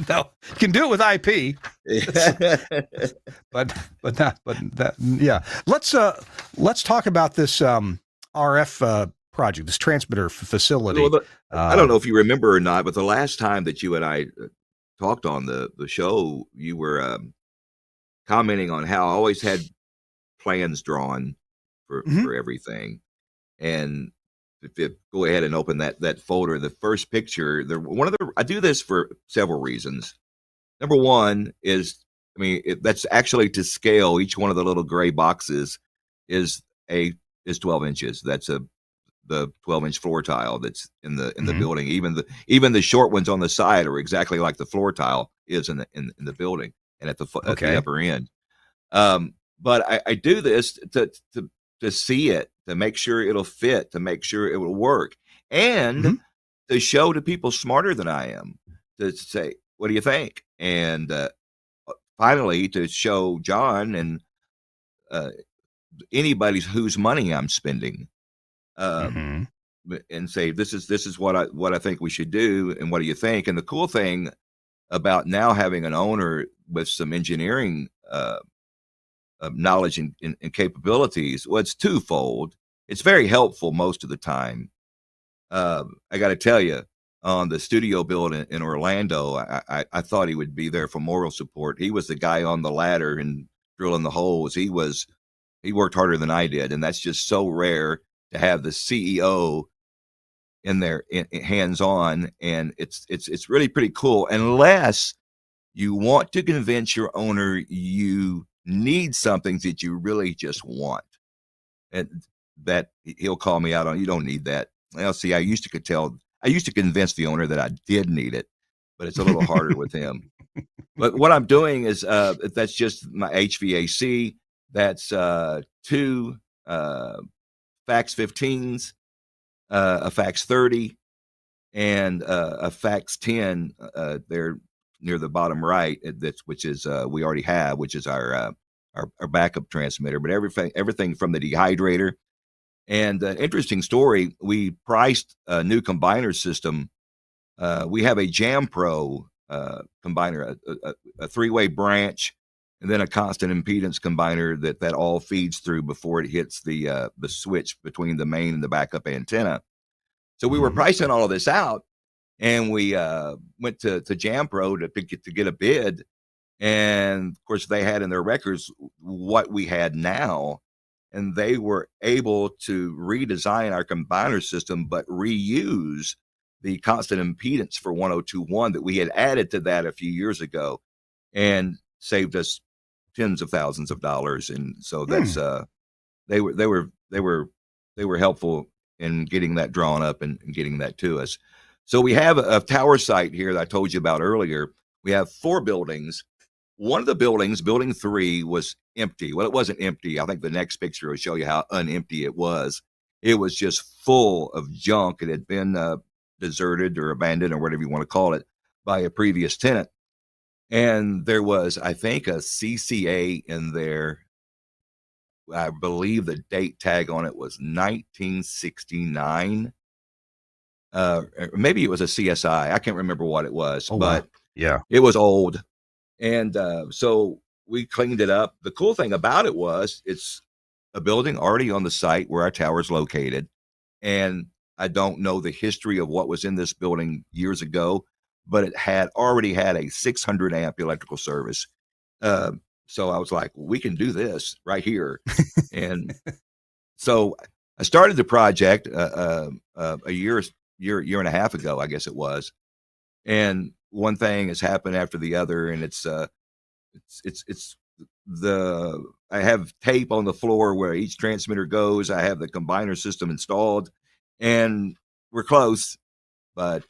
S2: No, you can do it with IP. but that, yeah. Let's talk about this RF project, this transmitter facility.
S1: Well, I don't know if you remember or not, but the last time that you and I talked on the show, you were commenting on how I always had plans drawn for everything. And if you go ahead and open that folder, the first picture, I do this for several reasons. Number one is, that's actually to scale. Each one of the little gray boxes is 12 inches. That's the 12-inch floor tile that's in the building. Even the short ones on the side are exactly like the floor tile is in the building and at the upper end. But I do this to see it, to make sure it'll fit, to make sure it will work, and to show to people smarter than I am, to say, what do you think? And finally, to show John and anybody whose money I'm spending, and say, this is what I think we should do, and what do you think? And the cool thing about now having an owner with some engineering knowledge and capabilities, well, it's twofold. It's very helpful most of the time. I got to tell you, on the studio build in Orlando, I thought he would be there for moral support. He was the guy on the ladder and drilling the holes. He worked harder than I did, and that's just so rare to have the CEO in there, hands on, and it's really pretty cool. Unless you want to convince your owner you need something that you really just want, and that he'll call me out on. You don't need that. Well, see, I used to convince the owner that I did need it, but it's a little harder with him. But what I'm doing is that's just my HVAC. That's two fax 15s, a fax 30, and a fax 10 there near the bottom right. Which is we already have, which is our backup transmitter. But everything from the dehydrator. And an interesting story: we priced a new combiner system. We have a Jam Pro combiner, a three-way branch, and then a constant impedance combiner that all feeds through before it hits the switch between the main and the backup antenna. So we were pricing all of this out, and we went to Jam Pro to get a bid, and of course they had in their records what we had now, and they were able to redesign our combiner system but reuse the constant impedance for 1021 that we had added to that a few years ago, and saved us tens of thousands of dollars. And so that's they were helpful in getting that drawn up and getting that to us. So we have a tower site here that I told you about earlier. We have 4 buildings. One of the buildings, building 3, was empty. Well, it wasn't empty. I think the next picture will show you how unempty it was. It was just full of junk. It had been deserted or abandoned or whatever you want to call it by a previous tenant. And there was, I think, a CCA in there. I believe the date tag on it was 1969. Maybe it was a CSI. I can't remember what it was, but
S2: wow. Yeah.
S1: it was old. And so we cleaned it up. The cool thing about it was it's a building already on the site where our tower is located. And I don't know the history of what was in this building years ago, but it had already had a 600 amp electrical service. So I was like, well, we can do this right here. And so I started the project a year and a half ago, I guess it was. And one thing has happened after the other, and it's I have tape on the floor where each transmitter goes. I have the combiner system installed, and we're close, but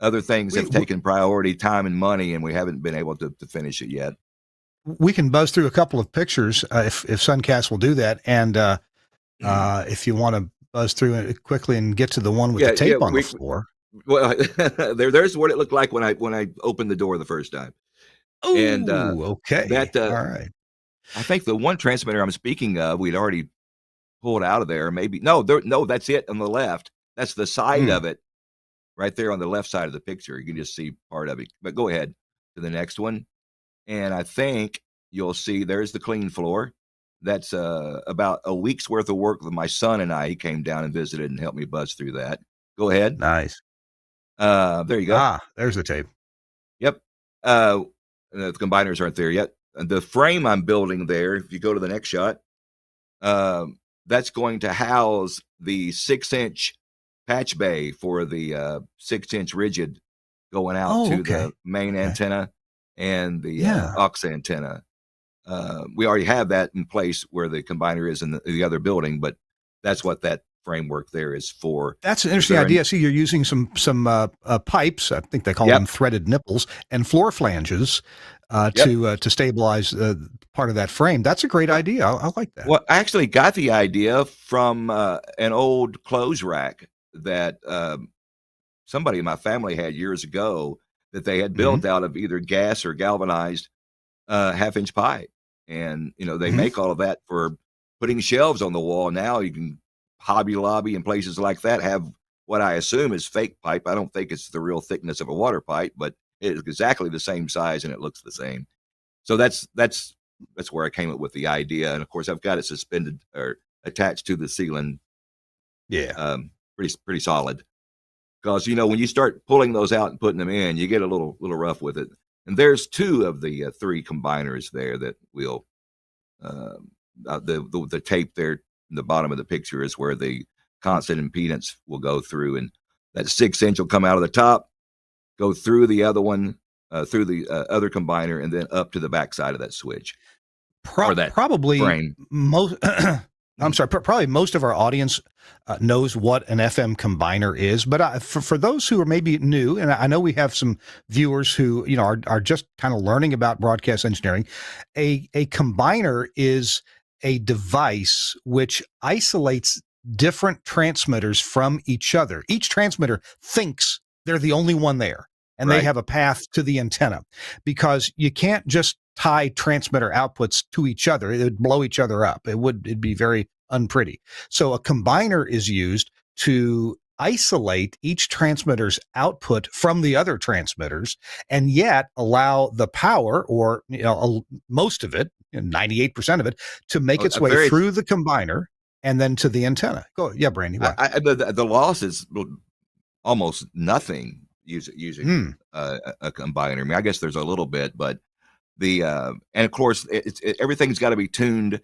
S1: other things have taken priority, time and money, and we haven't been able to finish it yet.
S2: We can buzz through a couple of pictures if Suncast will do that, and if you want to buzz through it quickly and get to the one with the tape on the floor.
S1: Well, there's what it looked like when I opened the door the first time.
S2: Oh,
S1: and
S2: okay. All right.
S1: I think the one transmitter I'm speaking of, we'd already pulled out of there. Maybe no, that's it on the left. That's the side of it, right there on the left side of the picture. You can just see part of it. But go ahead to the next one, and I think you'll see there's the clean floor. That's about a week's worth of work with my son and I. He came down and visited and helped me buzz through that. Go ahead.
S2: Nice.
S1: There you go.
S2: There's the tape.
S1: Yep. The combiners aren't there yet. The frame I'm building there, if you go to the next shot, that's going to house the 6-inch patch bay for the 6-inch rigid going out to the main antenna and the aux antenna. We already have that in place where the combiner is in the other building, but that's what that framework there is for.
S2: That's an interesting idea. See, you're using some pipes. I think they call them threaded nipples and floor flanges to stabilize part of that frame. That's a great idea. I like that.
S1: Well, I actually got the idea from an old clothes rack that somebody in my family had years ago that they had built out of either gas or galvanized half-inch pipe. And, they make all of that for putting shelves on the wall. Now you can Hobby Lobby and places like that have what I assume is fake pipe. I don't think it's the real thickness of a water pipe, but it's exactly the same size and it looks the same. So that's where I came up with the idea. And of course I've got it suspended or attached to the ceiling.
S2: Yeah.
S1: Pretty solid. Because, when you start pulling those out and putting them in, you get a little rough with it. And there's 2 of the 3 combiners there that will, the tape there in the bottom of the picture is where the constant impedance will go through, and that 6-inch will come out of the top, go through the other one, through the other combiner, and then up to the backside of that switch or that
S2: Probably
S1: frame.
S2: most. I'm sorry. Probably most of our audience knows what an FM combiner is, but for those who are maybe new, and I know we have some viewers who are just kind of learning about broadcast engineering. A combiner is a device which isolates different transmitters from each other. Each transmitter thinks they're the only one there, and they
S1: Right.
S2: have a path to the antenna, because you can't just tie transmitter outputs to each other. It would blow each other up. It'd be very unpretty. So a combiner is used to isolate each transmitter's output from the other transmitters, and yet allow the power, or most of it, 98% of it, to make its
S1: A
S2: way
S1: very,
S2: through the combiner and then to the antenna. Go, yeah, Brandy. What?
S1: the loss is almost nothing using a combiner. I mean, I guess there's a little bit, but and of course everything's got to be tuned,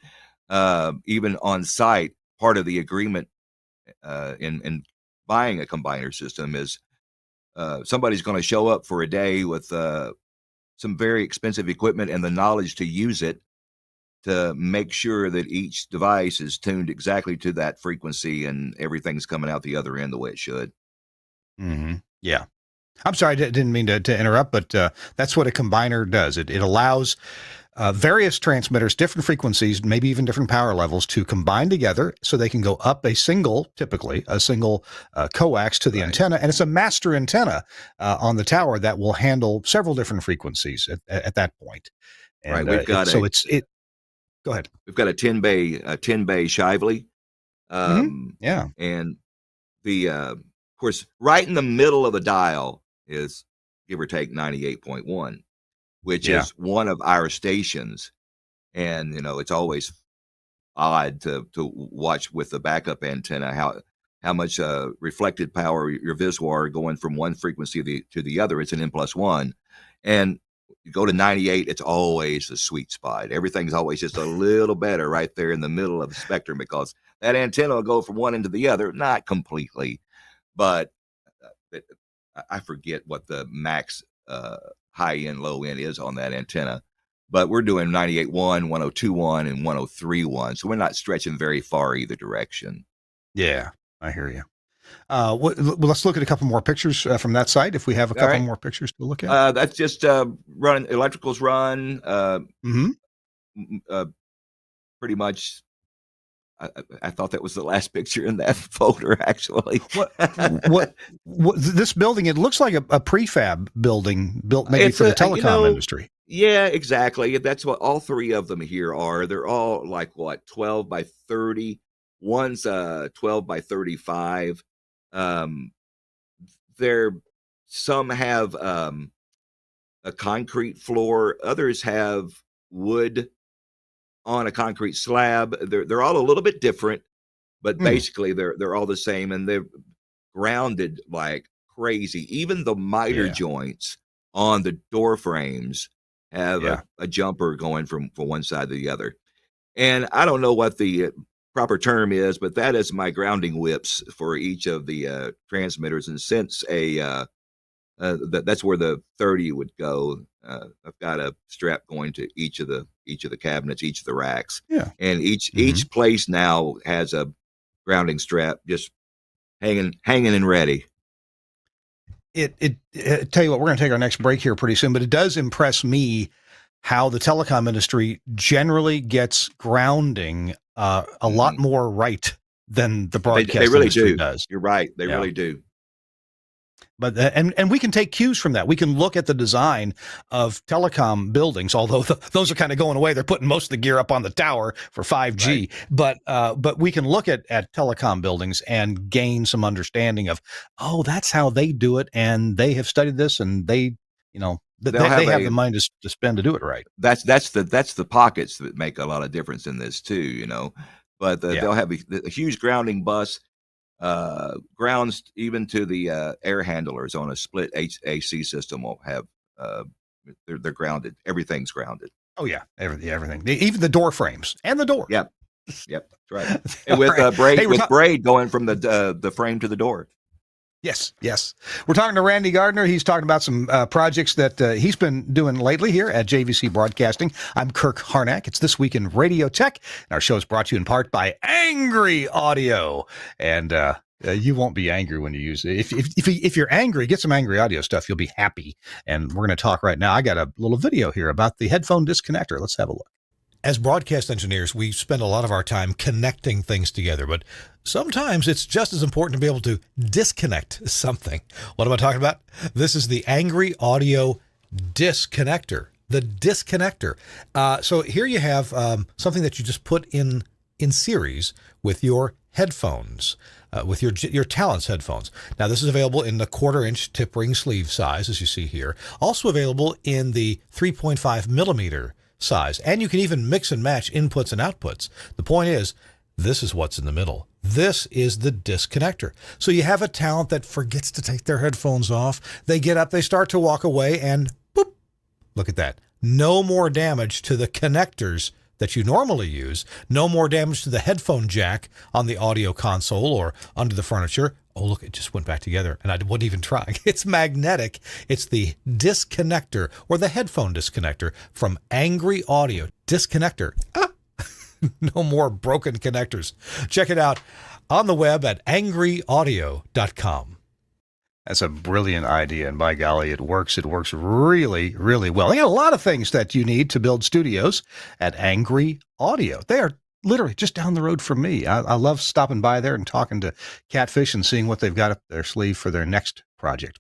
S1: even on site. Part of the agreement in buying a combiner system is somebody's going to show up for a day with some very expensive equipment and the knowledge to use it, to make sure that each device is tuned exactly to that frequency and everything's coming out the other end the way it should.
S2: Mm-hmm. Yeah. I'm sorry, I didn't mean to interrupt, but that's what a combiner does. It allows various transmitters, different frequencies, maybe even different power levels, to combine together so they can go up typically a single coax to the
S1: Right.
S2: antenna. And it's a master antenna on the tower that will handle several different frequencies at that point. And
S1: Right. We've got
S2: go ahead.
S1: we've got a 10-bay Shively,
S2: Yeah.
S1: and the of course right in the middle of the dial is, give or take, 98.1, which
S2: Yeah.
S1: is one of our stations. And it's always odd to watch with the backup antenna how much reflected power your Viswar going from one frequency to the other. It's an N+1, and you go to 98, it's always the sweet spot. Everything's always just a little better right there in the middle of the spectrum, because that antenna will go from one end to the other, not completely, but I forget what the max high end, low end is on that antenna. But we're doing 98.1, 102.1, and 103.1. So we're not stretching very far either direction.
S2: Yeah, I hear you. Let's look at a couple more pictures from that site, if we have a
S1: All
S2: couple
S1: right.
S2: more pictures to look at.
S1: That's just running, electricals run, pretty much. I thought that was the last picture in that folder, actually.
S2: What this building? It looks like a prefab building built maybe for the telecom industry.
S1: Yeah, exactly. That's what all three of them here are. They're all like 12 by 30. One's 12 by 35. Some have a concrete floor. Others have wood on a concrete slab. They're all a little bit different, but basically they're all the same, and they're grounded like crazy. Even the miter joints on the door frames have a jumper going from one side to the other. And I don't know what the proper term is, but that is my grounding whips for each of the transmitters. And since that's where the 30 would go, I've got a strap going to each of the cabinets, each of the racks.
S2: Yeah.
S1: And each place now has a grounding strap just hanging and ready.
S2: Tell you what, we're going to take our next break here pretty soon, but it does impress me how the telecom industry generally gets grounding a lot more right than the broadcast
S1: they really
S2: industry
S1: do.
S2: Does.
S1: You're right. They really do.
S2: But and we can take cues from that. We can look at the design of telecom buildings, although those are kind of going away. They're putting most of the gear up on the tower for 5G. Right. But we can look at telecom buildings and gain some understanding of, that's how they do it, and they have studied this, and they have the mind to spend to do it right.
S1: That's the pockets that make a lot of difference in this too. But they'll have a huge grounding bus. Grounds even to the air handlers on a split AC system will have they're grounded. Everything's grounded.
S2: Oh yeah, everything. Even the door frames and the door.
S1: Yeah, Yep, that's right. And
S2: All
S1: with
S2: right.
S1: braid
S2: Hey,
S1: braid going from the frame to the door.
S2: Yes. We're talking to Randy Gardner. He's talking about some projects that he's been doing lately here at JVC Broadcasting. I'm Kirk Harnack. It's This Week in Radio Tech. And our show is brought to you in part by Angry Audio. And you won't be angry when you use it. If you're angry, get some Angry Audio stuff. You'll be happy. And we're going to talk right now. I got a little video here about the headphone disconnector. Let's have a look. As broadcast engineers, we spend a lot of our time connecting things together, but sometimes it's just as important to be able to disconnect something. What am I talking about? This is the Angry Audio Disconnector, the disconnector. So here you have something that you just put in series with your headphones, with your Talents headphones. Now, this is available in the 1/4-inch tip ring sleeve size, as you see here. Also available in the 3.5 millimeter size, and you can even mix and match inputs and outputs. The point is, this is what's in the middle. This is the disconnector. So you have a talent that forgets to take their headphones off. They get up, they start to walk away, and boop, look at that. No more damage to the connectors that you normally use. No more damage to the headphone jack on the audio console or under the furniture. Oh, look, it just went back together, and I wasn't even trying. It's magnetic. It's the disconnector, or the headphone disconnector, from Angry Audio. Disconnector. No more broken connectors. Check it out on the web at angryaudio.com. That's a brilliant idea, and by golly, it works. It works really, really well. They got a lot of things that you need to build studios at Angry Audio. They are literally just down the road from me. I love stopping by there and talking to Catfish and seeing what they've got up their sleeve for their next project.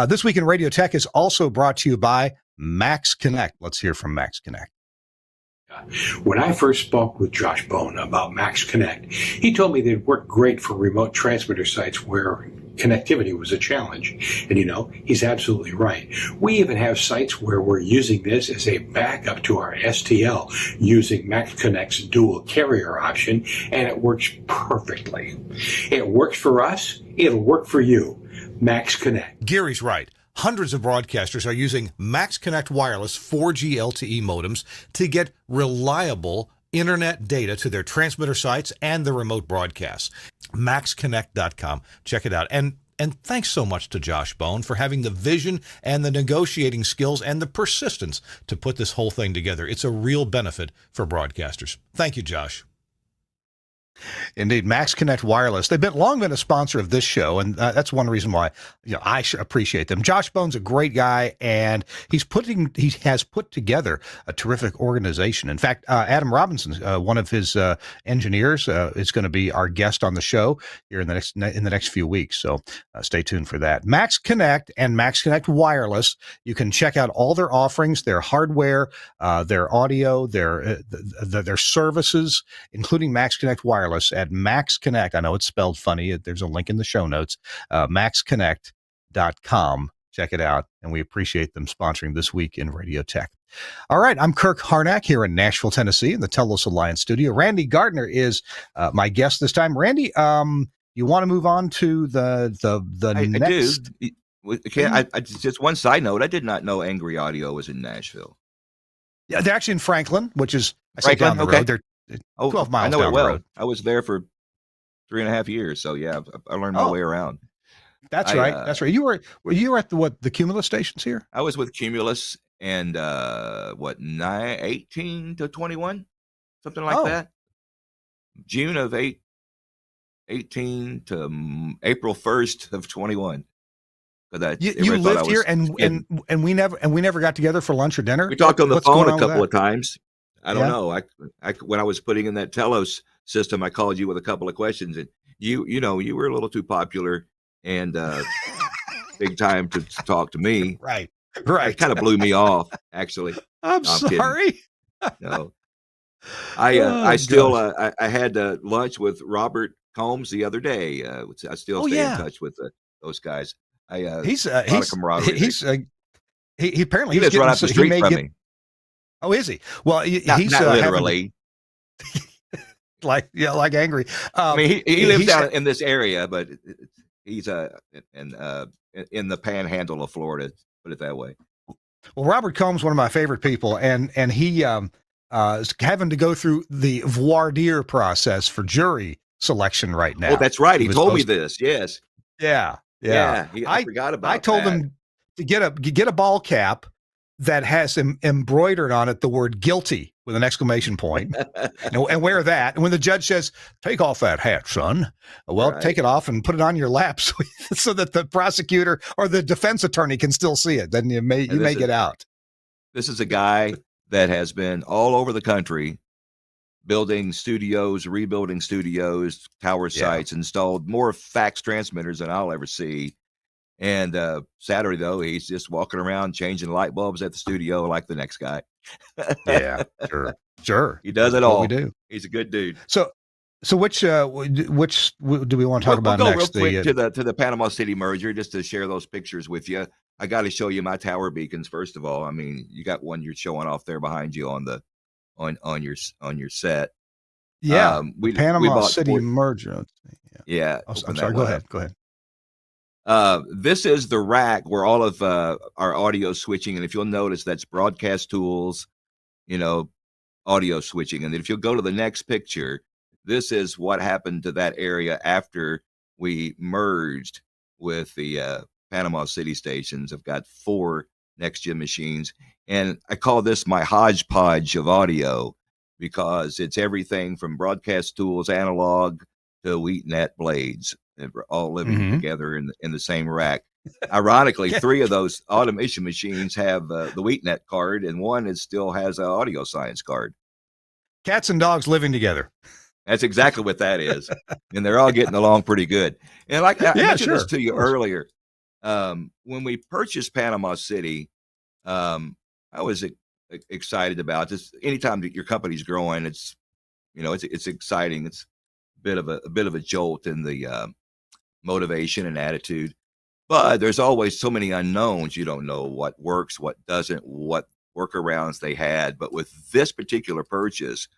S2: This Week in Radio Tech is also brought to you by Max Connect. Let's hear from Max Connect.
S5: When I first spoke with Josh Bone about Max Connect, he told me that it worked great for remote transmitter sites where connectivity was a challenge. And he's absolutely right. We even have sites where we're using this as a backup to our STL using Max Connect's dual carrier option, and it works perfectly. It works for us. It'll work for you. Max Connect.
S2: Gary's right. Hundreds of broadcasters are using Max Connect wireless 4G LTE modems to get reliable internet data to their transmitter sites and the remote broadcasts. MaxConnect.com. Check it out. And thanks so much to Josh Bone for having the vision and the negotiating skills and the persistence to put this whole thing together. It's a real benefit for broadcasters. Thank you, Josh. Indeed, Max Connect Wireless. They've long been a sponsor of this show, and that's one reason why I appreciate them. Josh Bone's a great guy, and he has put together a terrific organization. In fact, Adam Robinson, one of his engineers, is going to be our guest on the show here in the next few weeks. So stay tuned for that. Max Connect and Max Connect Wireless. You can check out all their offerings, their hardware, their audio, their services, including Max Connect Wireless at Max Connect. I know it's spelled funny. There's a link in the show notes. MaxConnect.com. Check it out. And we appreciate them sponsoring This Week in Radio Tech. All right. I'm Kirk Harnack here in Nashville, Tennessee in the Telos Alliance studio. Randy Gardner is my guest this time. Randy, you want to move on to the next?
S1: I do. I just one side note. I did not know Angry Audio was in Nashville.
S2: Yeah, they're actually in Franklin, which is down the road. They're 12 miles
S1: I know
S2: down
S1: it well.
S2: the road.
S1: I was there for 3.5 years, so yeah, I learned my way around.
S2: That's right. That's right. Were you at the Cumulus stations here?
S1: I was with Cumulus and 18 to 21, something like that. June of 18 to April 1st of 21.
S2: You lived here, and we never got together for lunch or dinner.
S1: We talked on the phone a couple of times. I don't know. I when I was putting in that Telos system, I called you with a couple of questions, and you were a little too popular and big time to talk to me.
S2: Right.
S1: It kind of blew me off, actually.
S2: I'm sorry.
S1: No, I had lunch with Robert Combs the other day. I still stay in touch with those guys. He's camaraderie.
S2: He apparently
S1: he lives right up the street from me.
S2: Oh, is he? Well, he's
S1: not literally.
S2: like Angry.
S1: I mean, he lives out in this area, but he's in the panhandle of Florida. Put it that way.
S2: Well, Robert Combs, one of my favorite people, and he is having to go through the voir dire process for jury selection right
S1: Oh,
S2: now.
S1: that's right. He
S2: was
S1: told me
S2: supposed
S1: this. Yes.
S2: Yeah, yeah.
S1: Yeah. I forgot
S2: I
S1: about
S2: told
S1: that.
S2: them to get a ball cap that has embroidered on it the word guilty with an exclamation point, and wear that. And when the judge says, "Take off that hat, son," well,
S1: Right.
S2: take it off and put it on your lap so that the prosecutor or the defense attorney can still see it. Then you may get out.
S1: This is a guy that has been all over the country building studios, rebuilding studios, tower sites, installed more fax transmitters than I'll ever see. And Saturday, though, he's just walking around changing light bulbs at the studio like the next guy.
S2: Yeah, sure.
S1: He does
S2: That's
S1: it
S2: what we
S1: all.
S2: do.
S1: He's a good dude.
S2: So which do we want to talk
S1: We'll
S2: about
S1: go
S2: next?
S1: real quick to the Panama City merger, just to share those pictures with you. I got to show you my tower beacons first of all. I mean, you got one you're showing off there behind you on the on your set.
S2: Yeah,
S1: We
S2: Panama
S1: bought
S2: City merger. Let's see.
S1: yeah.
S2: Oh, I'm
S1: Open
S2: sorry.
S1: that
S2: Go
S1: one
S2: ahead.
S1: up.
S2: Go ahead.
S1: This is the rack where all of our audio switching, and if you'll notice, that's broadcast tools, audio switching. And then if you'll go to the next picture, this is what happened to that area after we merged with the Panama City stations. I've got 4 next gen machines, and I call this my hodgepodge of audio because it's everything from broadcast tools, analog to WheatNet blades. They're all living together in the same rack. Ironically, 3 of those automation machines have the WheatNet card, and one still has an audio science card.
S2: Cats and dogs living together.
S1: That's exactly what that is, and they're all getting along pretty good. And like I mentioned this to you earlier, when we purchased Panama City, I was excited about this. Anytime that your company's growing, it's it's exciting. It's a bit of a jolt in the motivation and attitude. But there's always so many unknowns. You don't know what works, what doesn't, what workarounds they had. But with this particular purchase,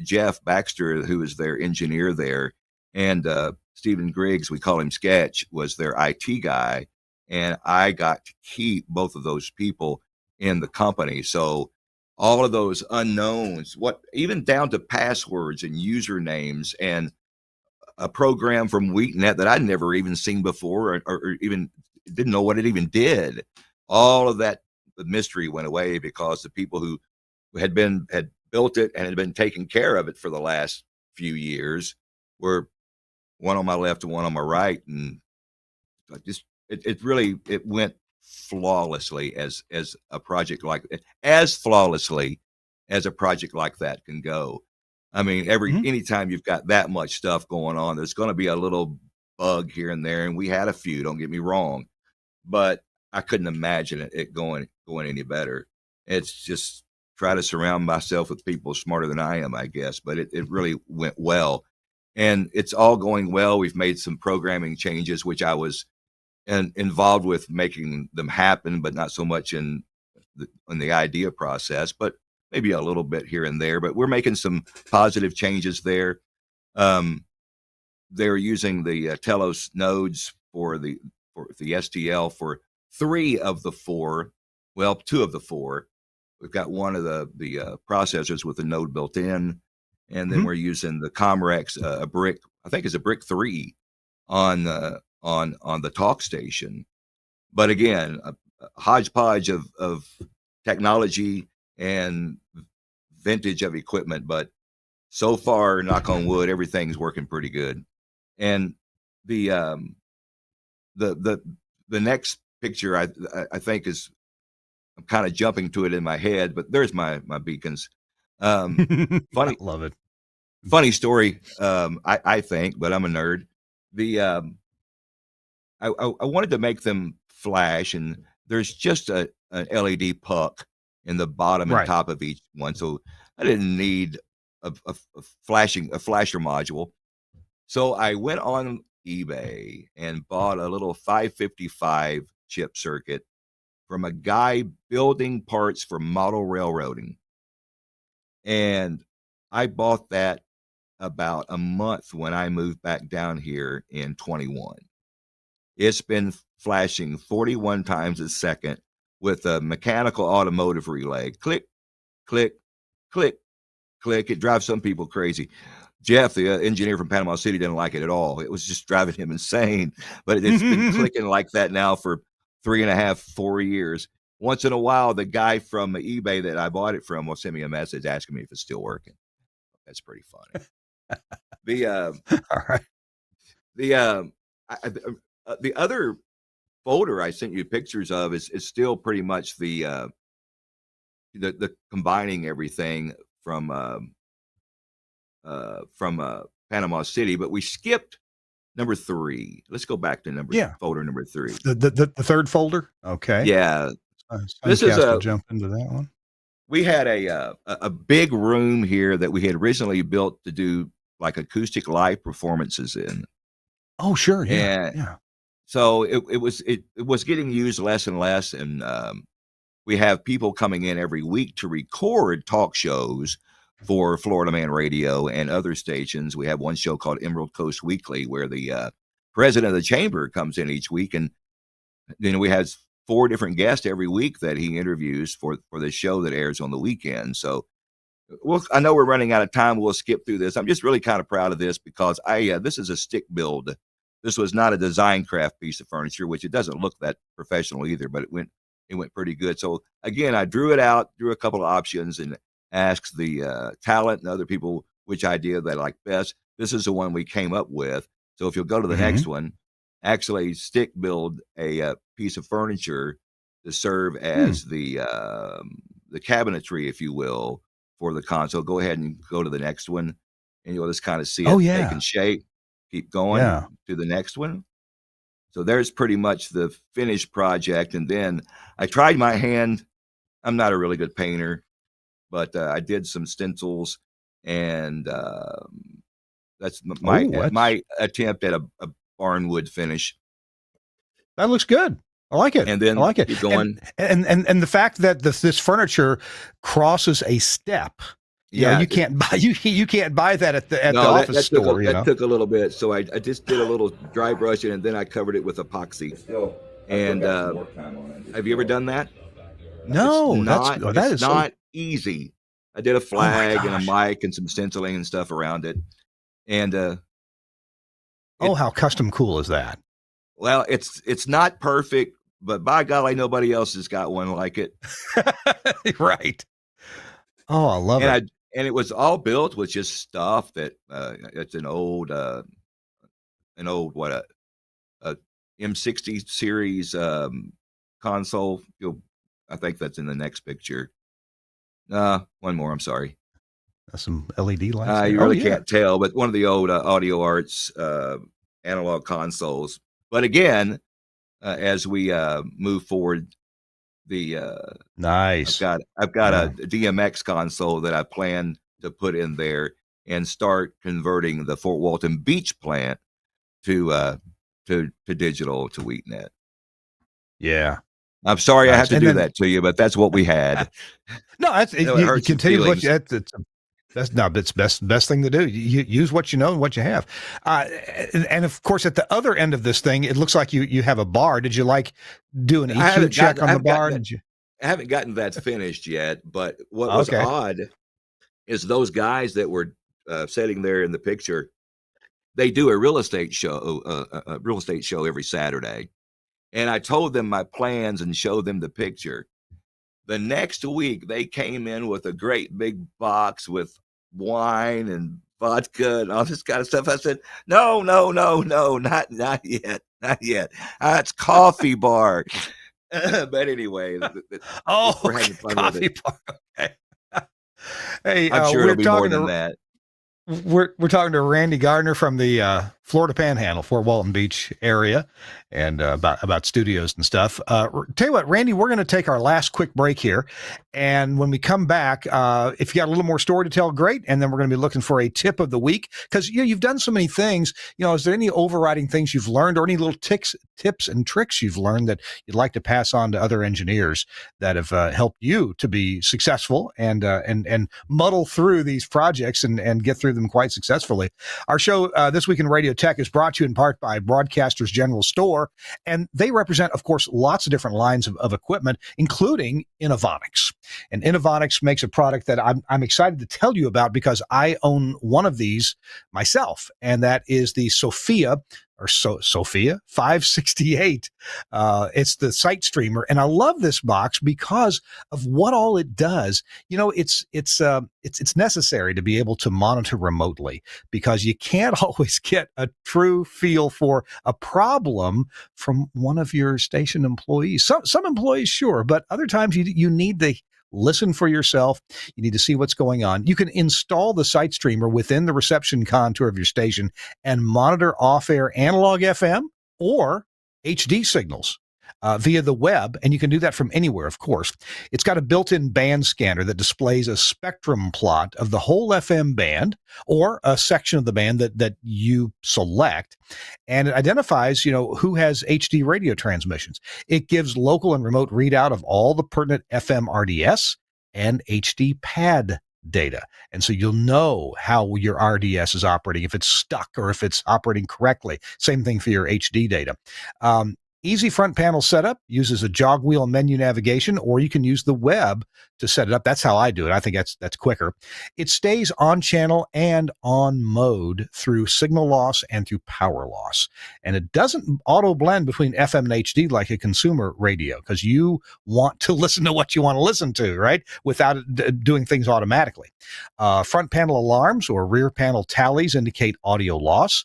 S1: Jeff Baxter, who is their engineer there, and Stephen Griggs, we call him Sketch, was their IT guy. And I got to keep both of those people in the company. So all of those unknowns, even down to passwords and usernames and a program from WheatNet that I'd never even seen before or even didn't know what it even did. All of that mystery went away because the people who had built it and had been taking care of it for the last few years were one on my left and one on my right. And it really went flawlessly as a project as flawlessly as a project like that can go. I mean, anytime you've got that much stuff going on, there's going to be a little bug here and there, and we had a few. Don't get me wrong, but I couldn't imagine it going any better. It's just try to surround myself with people smarter than I am, I guess. But it really went well, and it's all going well. We've made some programming changes, which I was involved with making them happen, but not so much in the idea process, but maybe a little bit here and there. But we're making some positive changes there. They're using the Telos nodes for the STL for 3 of the 4. Well, 2 of the 4. We've got one of the processors with the node built in, and then we're using the Comrex a brick. I think it's a brick 3 on the talk station. But again, a hodgepodge of technology and vintage of equipment. But so far, knock on wood, everything's working pretty good. And the next picture I think is, I'm kind of jumping to it in my head, but there's my beacons. Funny,
S2: I love it.
S1: Funny story. I think, but I'm a nerd. I wanted to make them flash, and there's just an LED puck in the bottom and top of each one, so I didn't need a flasher module. So I went on eBay and bought a little 555 chip circuit from a guy building parts for model railroading, and I bought that about a month when I moved back down here in 21. It's been flashing 41 times a second with a mechanical automotive relay. Click, click, click, click. It drives some people crazy. Jeff, the engineer from Panama City, didn't like it at all. It was just driving him insane. But it's been clicking like that now for 3.5, 4 years. Once in a while, the guy from eBay that I bought it from will send me a message asking me if it's still working. That's pretty funny.
S2: All right.
S1: The other folder I sent you pictures of is still pretty much the combining everything from Panama City, but we skipped number 3. Let's go back to folder number 3.
S2: The third folder. Okay.
S1: Yeah.
S2: This is a jump into that one.
S1: We had a big room here that we had originally built to do like acoustic live performances in.
S2: Oh, sure. Yeah.
S1: And
S2: yeah.
S1: so it was getting used less and less. And we have people coming in every week to record talk shows for Florida Man Radio and other stations. We have one show called Emerald Coast Weekly where the president of the chamber comes in each week. And we have 4 different guests every week that he interviews for the show that airs on the weekend. So I know we're running out of time. We'll skip through this. I'm just really kind of proud of this because this is a stick build. This was not a design craft piece of furniture, which it doesn't look that professional either, but it went pretty good. So again, I drew it out, drew a couple of options, and asked the talent and other people which idea they like best. This is the one we came up with. So if you'll go to the next one, actually stick build a piece of furniture to serve as the cabinetry, if you will, for the console. Go ahead and go to the next one, and you'll just kind of see it taking shape. Keep going to the next one. So there's pretty much the finished project. And then I tried my hand. I'm not a really good painter, but I did some stencils, and that's my attempt at a barnwood finish.
S2: That looks good. I like it.
S1: And then
S2: I like it.
S1: Keep going.
S2: And the fact that this furniture crosses a step. You can't buy that at the office store.
S1: That took a little bit, so I just did a little dry brushing, and then I covered it with epoxy. And have you ever done that?
S2: No,
S1: that is not easy. I did a flag and a mic and some stenciling and stuff around it, and
S2: how custom cool is that?
S1: Well, it's not perfect, but by golly, nobody else has got one like it.
S2: Right. Oh, I love it.
S1: And it was all built with just stuff that it's an old M60 series console. I think that's in the next picture. One more. I'm sorry.
S2: That's some LED lights.
S1: You really can't tell, but one of the old Audio Arts analog consoles. But again, as we move forward,
S2: nice.
S1: I've got a DMX console that I plan to put in there and start converting the Fort Walton Beach plant to digital, to WheatNet.
S2: Yeah.
S1: I'm sorry I have to do that to you, but that's what we had.
S2: No, that's you continue what you that's best thing to do. You use what you know and what you have. And of course, at the other end of this thing, it looks like you have a bar. Did you do an EQ check on the bar?
S1: I haven't gotten that finished yet, but what was odd is those guys that were sitting there in the picture, they do a real estate show every Saturday. And I told them my plans and showed them the picture. The next week, they came in with a great big box with wine and vodka and all this kind of stuff. I said, no, not yet. It's coffee bar. But anyway, we're having fun with it.
S2: Bar. Okay. Hey,
S1: I'm sure it'll be more than that.
S2: We're talking to Randy Gardner from the Florida Panhandle, Fort Walton Beach area, and about studios and stuff. Tell you what, Randy, we're going to take our last quick break here, and when we come back, if you got a little more story to tell, great. And then we're going to be looking for a tip of the week because you've done so many things. Is there any overriding things you've learned, or any little tips and tricks you've learned that you'd like to pass on to other engineers that have helped you to be successful and muddle through these projects and get through them quite successfully? Our show, This Week in Radio Tech is brought to you in part by Broadcasters General Store, and they represent, of course, lots of different lines of equipment, including Innovonics. And Innovonics makes a product that I'm excited to tell you about because I own one of these myself, and that is the Sophia 568. It's the site streamer, and I love this box because of what all it does. You know, it's necessary to be able to monitor remotely because you can't always get a true feel for a problem from one of your station employees. Some employees, sure, but other times you need to listen for yourself. You need to see what's going on. You can install the site streamer within the reception contour of your station and monitor off-air analog FM or HD signals via the web, and you can do that from anywhere, of course. It's got a built-in band scanner that displays a spectrum plot of the whole FM band or a section of the band that you select, and it identifies, who has HD radio transmissions. It gives local and remote readout of all the pertinent FM RDS and HD pad data. And so you'll know how your RDS is operating, if it's stuck or if it's operating correctly. Same thing for your HD data. Easy front panel setup, uses a jog wheel menu navigation, or you can use the web to set it up. That's how I do it. I think that's quicker. It stays on channel and on mode through signal loss and through power loss. And it doesn't auto blend between FM and HD like a consumer radio, because you want to listen to what you want to listen to, right? Without doing things automatically. Front panel alarms or rear panel tallies indicate audio loss,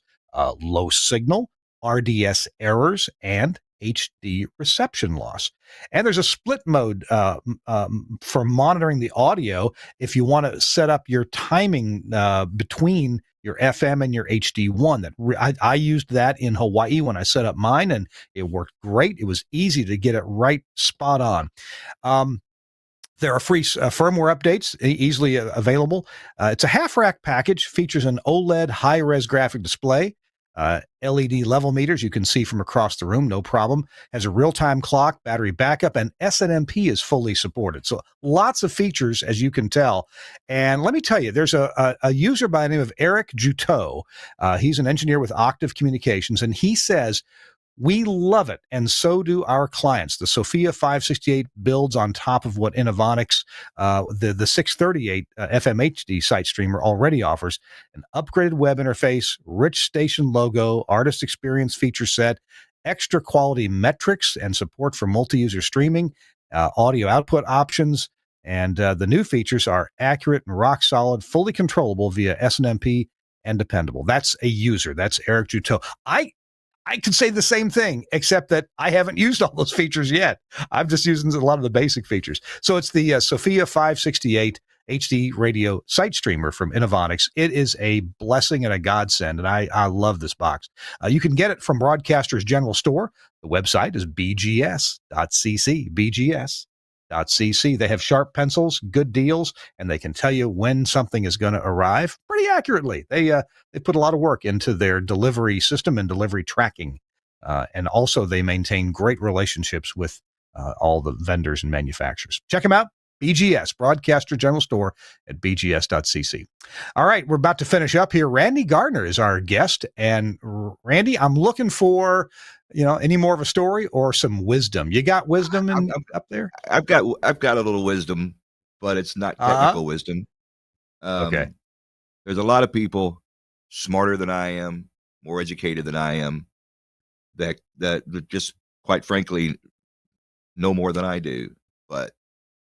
S2: low signal, RDS errors, and HD reception loss. And there's a split mode for monitoring the audio if you want to set up your timing between your FM and your HD1. I used that in Hawaii when I set up mine, and it worked great. It was easy to get it right spot on. There are free firmware updates easily available. It's a half-rack package, features an OLED high-res graphic display, LED level meters you can see from across the room, no problem. Has a real-time clock, battery backup, and SNMP is fully supported. So lots of features, as you can tell. And let me tell you, there's a user by the name of Eric Juteau. He's an engineer with Octave Communications, and he says, "We love it, and so do our clients. The Sophia 568 builds on top of what Innovonics, the 638 FMHD site streamer already offers: an upgraded web interface, rich station logo, artist experience feature set, extra quality metrics, and support for multi-user streaming, audio output options, and the new features are accurate and rock solid, fully controllable via SNMP, and dependable." That's a user. That's Eric Juteau. I could say the same thing, except that I haven't used all those features yet. I'm just using a lot of the basic features. So it's the Sophia 568 HD radio site streamer from Innovonics. It is a blessing and a godsend, and I love this box. You can get it from Broadcasters General Store. The website is bgs.cc, bgs.cc. They have sharp pencils, good deals, and they can tell you when something is going to arrive pretty accurately. They put a lot of work into their delivery system and delivery tracking. And also they maintain great relationships with all the vendors and manufacturers. Check them out. BGS, Broadcaster General Store at bgs.cc. All right, we're about to finish up here. Randy Gardner is our guest. And Randy, I'm looking for, any more of a story or some wisdom. You got wisdom up there?
S1: I've got a little wisdom, but it's not technical wisdom.
S2: Okay.
S1: There's a lot of people smarter than I am, more educated than I am, that just quite frankly know more than I do. But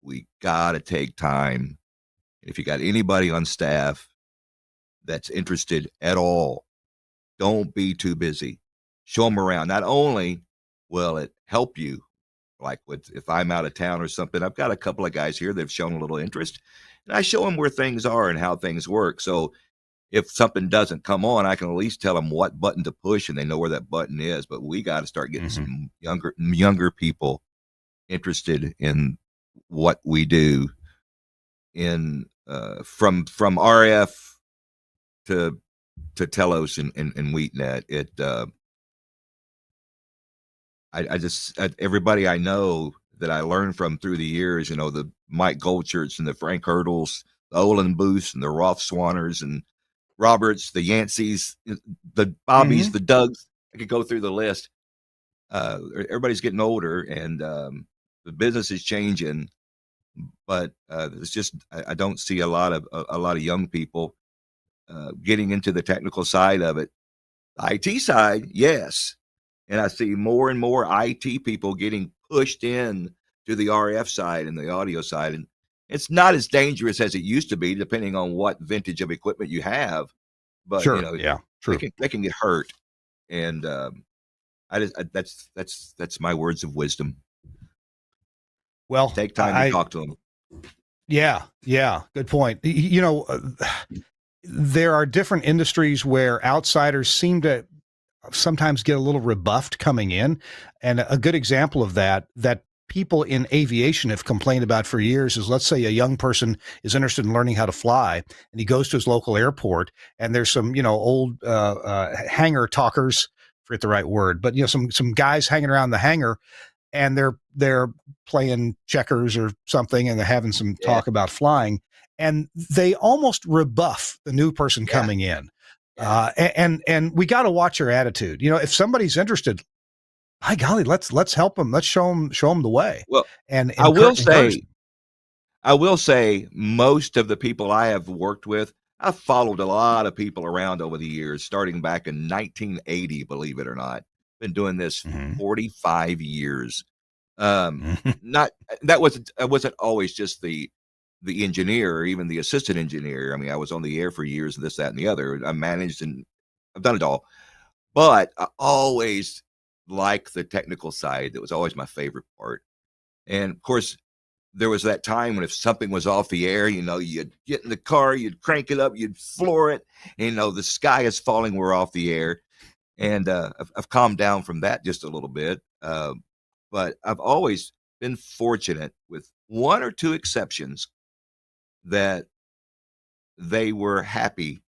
S1: we got to take time. If you got anybody on staff that's interested at all, don't be too busy. Show them around. Not only will it help you, like if I'm out of town or something, I've got a couple of guys here that have shown a little interest, and I show them where things are and how things work. So if something doesn't come on, I can at least tell them what button to push, and they know where that button is. But we got to start getting some younger people interested in what we do in from RF to Telos and WheatNet. I just everybody I know that I learned from through the years, the Mike Goldshirts and the Frank Hurdles, the Olin Booths and the Rolf Swanners and Roberts, the Yanceys, the Bobbies, the Dougs. I could go through the list. Everybody's getting older, and the business is changing. But it's just I don't see a lot of young people getting into the technical side of it. The IT side, yes, and I see more and more IT people getting pushed in to the RF side and the audio side, and it's not as dangerous as it used to be, depending on what vintage of equipment you have. But
S2: Sure. Yeah. True.
S1: they can get hurt, and that's my words of wisdom.
S2: Well,
S1: Take time to talk to them.
S2: Yeah. Good point. There are different industries where outsiders seem to sometimes get a little rebuffed coming in. And a good example of that people in aviation have complained about for years is, let's say a young person is interested in learning how to fly and he goes to his local airport and there's some, old hangar talkers, forget the right word, but some guys hanging around the hangar and they're playing checkers or something and they're having some talk about flying, and they almost rebuff the new person coming in. And we got to watch your attitude. If somebody's interested, by golly, let's help them. Let's show them the way.
S1: Well,
S2: and
S1: I will say most of the people I have worked with, I've followed a lot of people around over the years, starting back in 1980, believe it or not. Been doing this 45 years. Not that wasn't always just the engineer or even the assistant engineer. I mean, I was on the air for years, this, that, and the other. I managed and I've done it all. But I always liked the technical side. That was always my favorite part. And of course, there was that time when if something was off the air, you'd get in the car, you'd crank it up, you'd floor it, and the sky is falling, we're off the air. And I've calmed down from that just a little bit. But I've always been fortunate, with one or two exceptions, that they were happy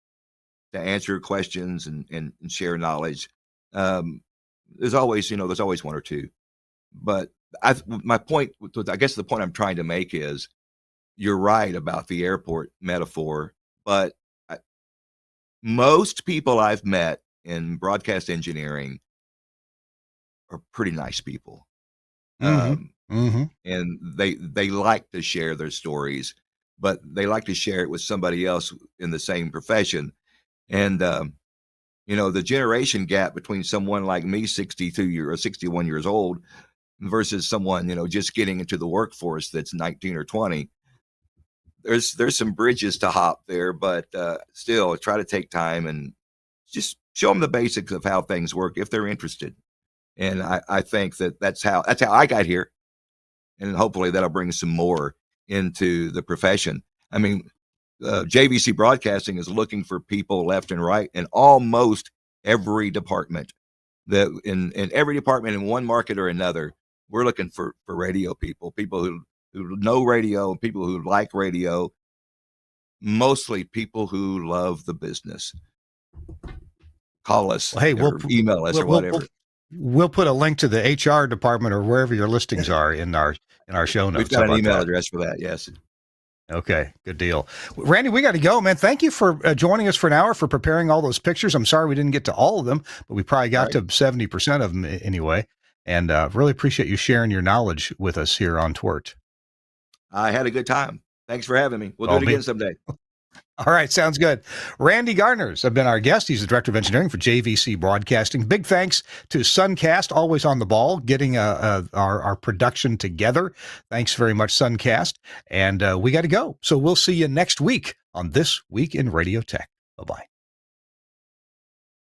S1: to answer questions and share knowledge. There's always one or two. But my point, I guess the point I'm trying to make is, you're right about the airport metaphor, but most people I've met in broadcast engineering are pretty nice people. And they like to share their stories, but they like to share it with somebody else in the same profession. And the generation gap between someone like me, 61 years old, versus someone just getting into the workforce that's 19 or 20, there's some bridges to hop there, but still try to take time and just show them the basics of how things work if they're interested. And I think that's how I got here, and hopefully that'll bring some more into the profession. I mean, JVC Broadcasting is looking for people left and right in almost every department. That in every department, in one market or another, we're looking for radio people who know radio, people who like radio, mostly people who love the business. Call us, or email us, or whatever.
S2: We'll put a link to the HR department or wherever your listings are in our show notes.
S1: We've got an email address for that. Yes.
S2: Okay, good deal. Randy, we got to go, man. Thank you for joining us for an hour, for preparing all those pictures. I'm sorry we didn't get to all of them, but we probably got to 70% of them anyway. And really appreciate you sharing your knowledge with us here on TWiRT.
S1: I had a good time. Thanks for having me. We'll do it again someday.
S2: All right, sounds good. Randy Gardner's been our guest. He's the Director of Engineering for JVC Broadcasting. Big thanks to Suncast, always on the ball, getting our production together. Thanks very much, Suncast. And we got to go. So we'll see you next week on This Week in Radio Tech. Bye-bye.